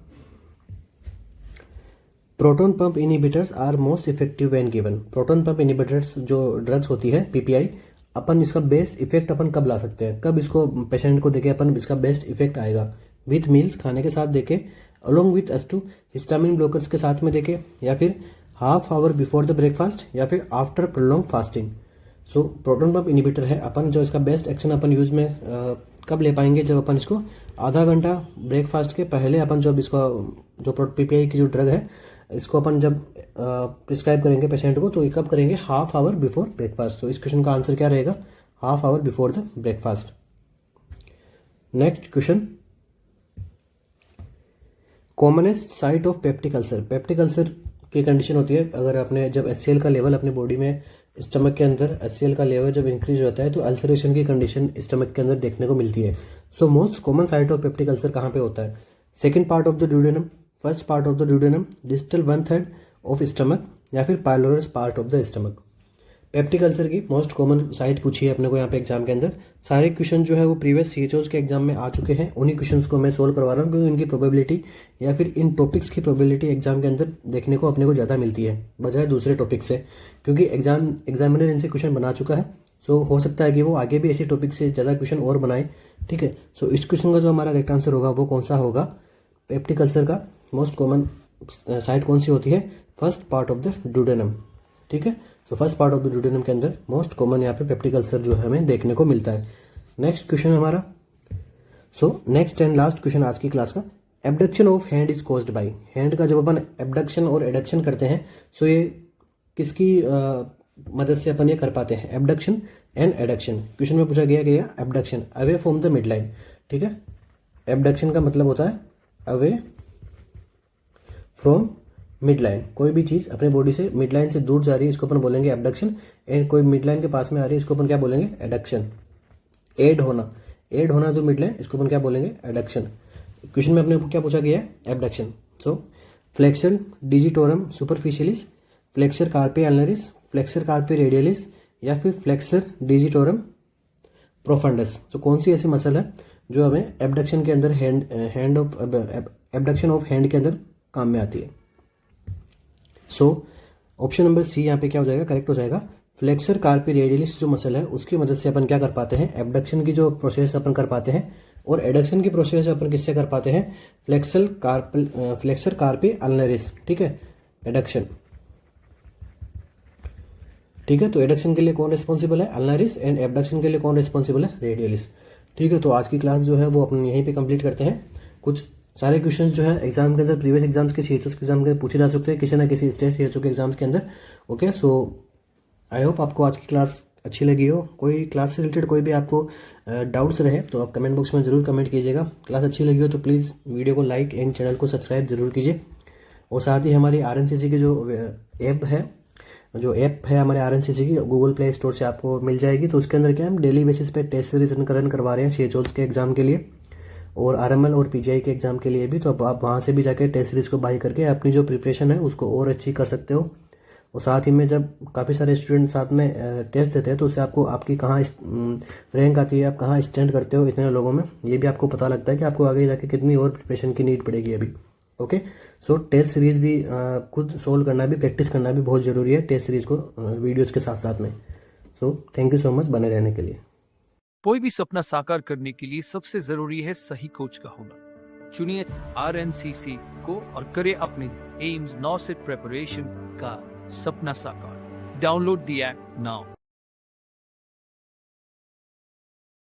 proton pump inhibitors are most effective when given. Proton pump inhibitors जो ड्रग्स होती है PPI, अपन इसका बेस्ट इफेक्ट अपन कब ला सकते हैं, कब इसको पेशेंट को देके अपन इसका बेस्ट इफेक्ट आएगा, विथ मील्स खाने के साथ देके, along with S2 histamine blockers के साथ में देखे, या फिर half hour before the breakfast, या फिर आफ्टर प्रोलॉन्ग फास्टिंग। सो प्रोटॉन पंप इनिबिटर है अपन जो इसका बेस्ट एक्शन अपन यूज में कब ले पाएंगे, जब अपन इसको आधा घंटा ब्रेकफास्ट के पहले अपन जब इसका जो PPI की जो ड्रग है इसको अपन जब प्रिस्क्राइब करेंगे पेशेंट को, तो ये कब करेंगे, हाफ आवर बिफोर ब्रेकफास्ट। तो इस क्वेश्चन का आंसर क्या रहेगा, half hour before the breakfast. Next question, commonest site of peptic ulcer. Peptic ulcer की कंडीशन होती है अगर अपने जब HCl का लेवल अपनी बॉडी में स्टमक के अंदर HCl का लेवल जब इंक्रीज होता है तो अल्सरेशन की कंडीशन स्टमक के अंदर देखने को मिलती है। So most common site of peptic ulcer कहाँ पे होता है, second part of the duodenum, first part of the duodenum, distal 1/3 of stomach, या फिर pylorus part of the stomach. Peptic ulcer की मोस्ट कॉमन साइट पूछी है अपने को यहाँ पे एग्जाम के अंदर। सारे क्वेश्चन जो है वो प्रीवियस CHOs के एग्जाम में आ चुके हैं, उन्हीं क्वेश्चंस को मैं सोल्व करवा रहा हूँ क्योंकि इनकी प्रोबेबिलिटी या फिर इन टॉपिक्स की प्रोबेबिलिटी एग्जाम के अंदर देखने को अपने को ज़्यादा मिलती है बजाय दूसरे टॉपिक से, क्योंकि एग्जामिनर इनसे क्वेश्चन बना चुका है। सो हो सकता है कि वो आगे भी ऐसे टॉपिक से ज़्यादा क्वेश्चन और बनाए, ठीक है। सो इस क्वेश्चन का जो हमारा करेक्ट आंसर होगा वो कौन सा होगा, पेप्टिक अल्सर का मोस्ट कॉमन साइट कौन सी होती है, first part of the duodenum, ठीक है। तो first part of the duodenum के अंदर मोस्ट कॉमन यहाँ पे पेप्टिक अल्सर जो है हमें देखने को मिलता है। नेक्स्ट क्वेश्चन हमारा, so next and last question आज की क्लास का, abduction of hand is caused by. Hand का जब अपन एबडक्शन और एडक्शन करते हैं सो ये किसकी मदद से अपन ये कर पाते हैं, एबडक्शन एंड एडक्शन। क्वेश्चन में पूछा गया abduction away from the mid line, ठीक है। एबडक्शन का मतलब होता है अवे फ्रॉम मिड लाइन, कोई भी चीज़ अपने बॉडी से मिड लाइन से दूर जा रही है इसको अपन बोलेंगे एबडक्शन, एंड कोई मिड लाइन के पास में आ रही है इसको अपन क्या बोलेंगे एडक्शन। एड होना तो मिड लाइन, इसको अपन क्या बोलेंगे एडक्शन। क्वेश्चन में अपने क्या पूछा गया है abduction. So flexor digitorum superficialis, flexor carpi ulnaris, flexor carpi radialis या फिर फ्लेक्सर डिजिटोरम प्रोफंडस। तो कौन सी ऐसी मसल है जो हमें एबडक्शन के अंदर एबडक्शन ऑफ हैंड के अंदर काम में आती है। सो ऑप्शन नंबर सी यहाँ पे क्या हो जाएगा, करेक्ट हो जाएगा। फ्लेक्सर कार्पी रेडियलिस जो मसल है उसकी मदद से अपन क्या कर पाते हैं, एबडक्शन की जो प्रोसेस अपन कर पाते हैं, और एडक्शन की प्रोसेस अपन किससे कर पाते हैं, फ्लेक्सर कार्पी अल्नरिस। ठीक है, एडक्शन। ठीक है, तो एडक्शन के लिए कौन रिस्पॉन्सिबल है, अल्नरिस, एंड एबडक्शन के लिए कौन रिस्पॉन्सिबल है, रेडियलिस। ठीक है, तो आज की क्लास जो है वो अपन यहीं पे कंप्लीट करते हैं। कुछ सारे क्वेश्चंस जो है एग्जाम के अंदर प्रीवियस एग्जाम्स के सीएचओ के एग्जाम के पूछे जा सकते हैं किसी ना किसी स्टेट सीएचओ के एग्जाम्स के अंदर। ओके, सो आई होप आपको आज की क्लास अच्छी लगी हो। कोई क्लास से रिलेटेड कोई भी आपको डाउट्स रहे तो आप कमेंट बॉक्स में ज़रूर कमेंट कीजिएगा। क्लास अच्छी लगी हो तो प्लीज़ वीडियो को लाइक एंड चैनल को सब्सक्राइब जरूर कीजिए। और साथ ही हमारी RNCC की जो ऐप है हमारे RNCC की, गूगल प्ले स्टोर से आपको मिल जाएगी। तो उसके अंदर क्या हम डेली बेसिस पे टेस्ट सीरीज रन करवा रहे हैं सीएचओज के एग्जाम के लिए और RML और PGI के एग्जाम के लिए भी। तो आप वहाँ से भी जाकर टेस्ट सीरीज को बाय करके अपनी जो प्रिपरेशन है उसको और अच्छी कर सकते हो। और साथ ही में जब काफ़ी सारे स्टूडेंट साथ में टेस्ट देते हैं तो उससे आपको आपकी कहाँ रैंक आती है, आप कहाँ स्टैंड करते हो इतने लोगों में, ये भी आपको पता लगता है कि आपको आगे जाके कितनी और प्रिपरेशन की नीड पड़ेगी अभी। ओके, सो टेस्ट सीरीज भी खुद सोल्व करना भी, प्रैक्टिस करना भी बहुत ज़रूरी है टेस्ट सीरीज को वीडियोज़ के साथ साथ में। So thank you so much बने रहने के लिए।
कोई भी सपना साकार करने के लिए सबसे जरूरी है सही कोच का होना। चुनिए RNCC को और करें अपने एम्स 9 से प्रिपरेशन का सपना साकार। Download the app now.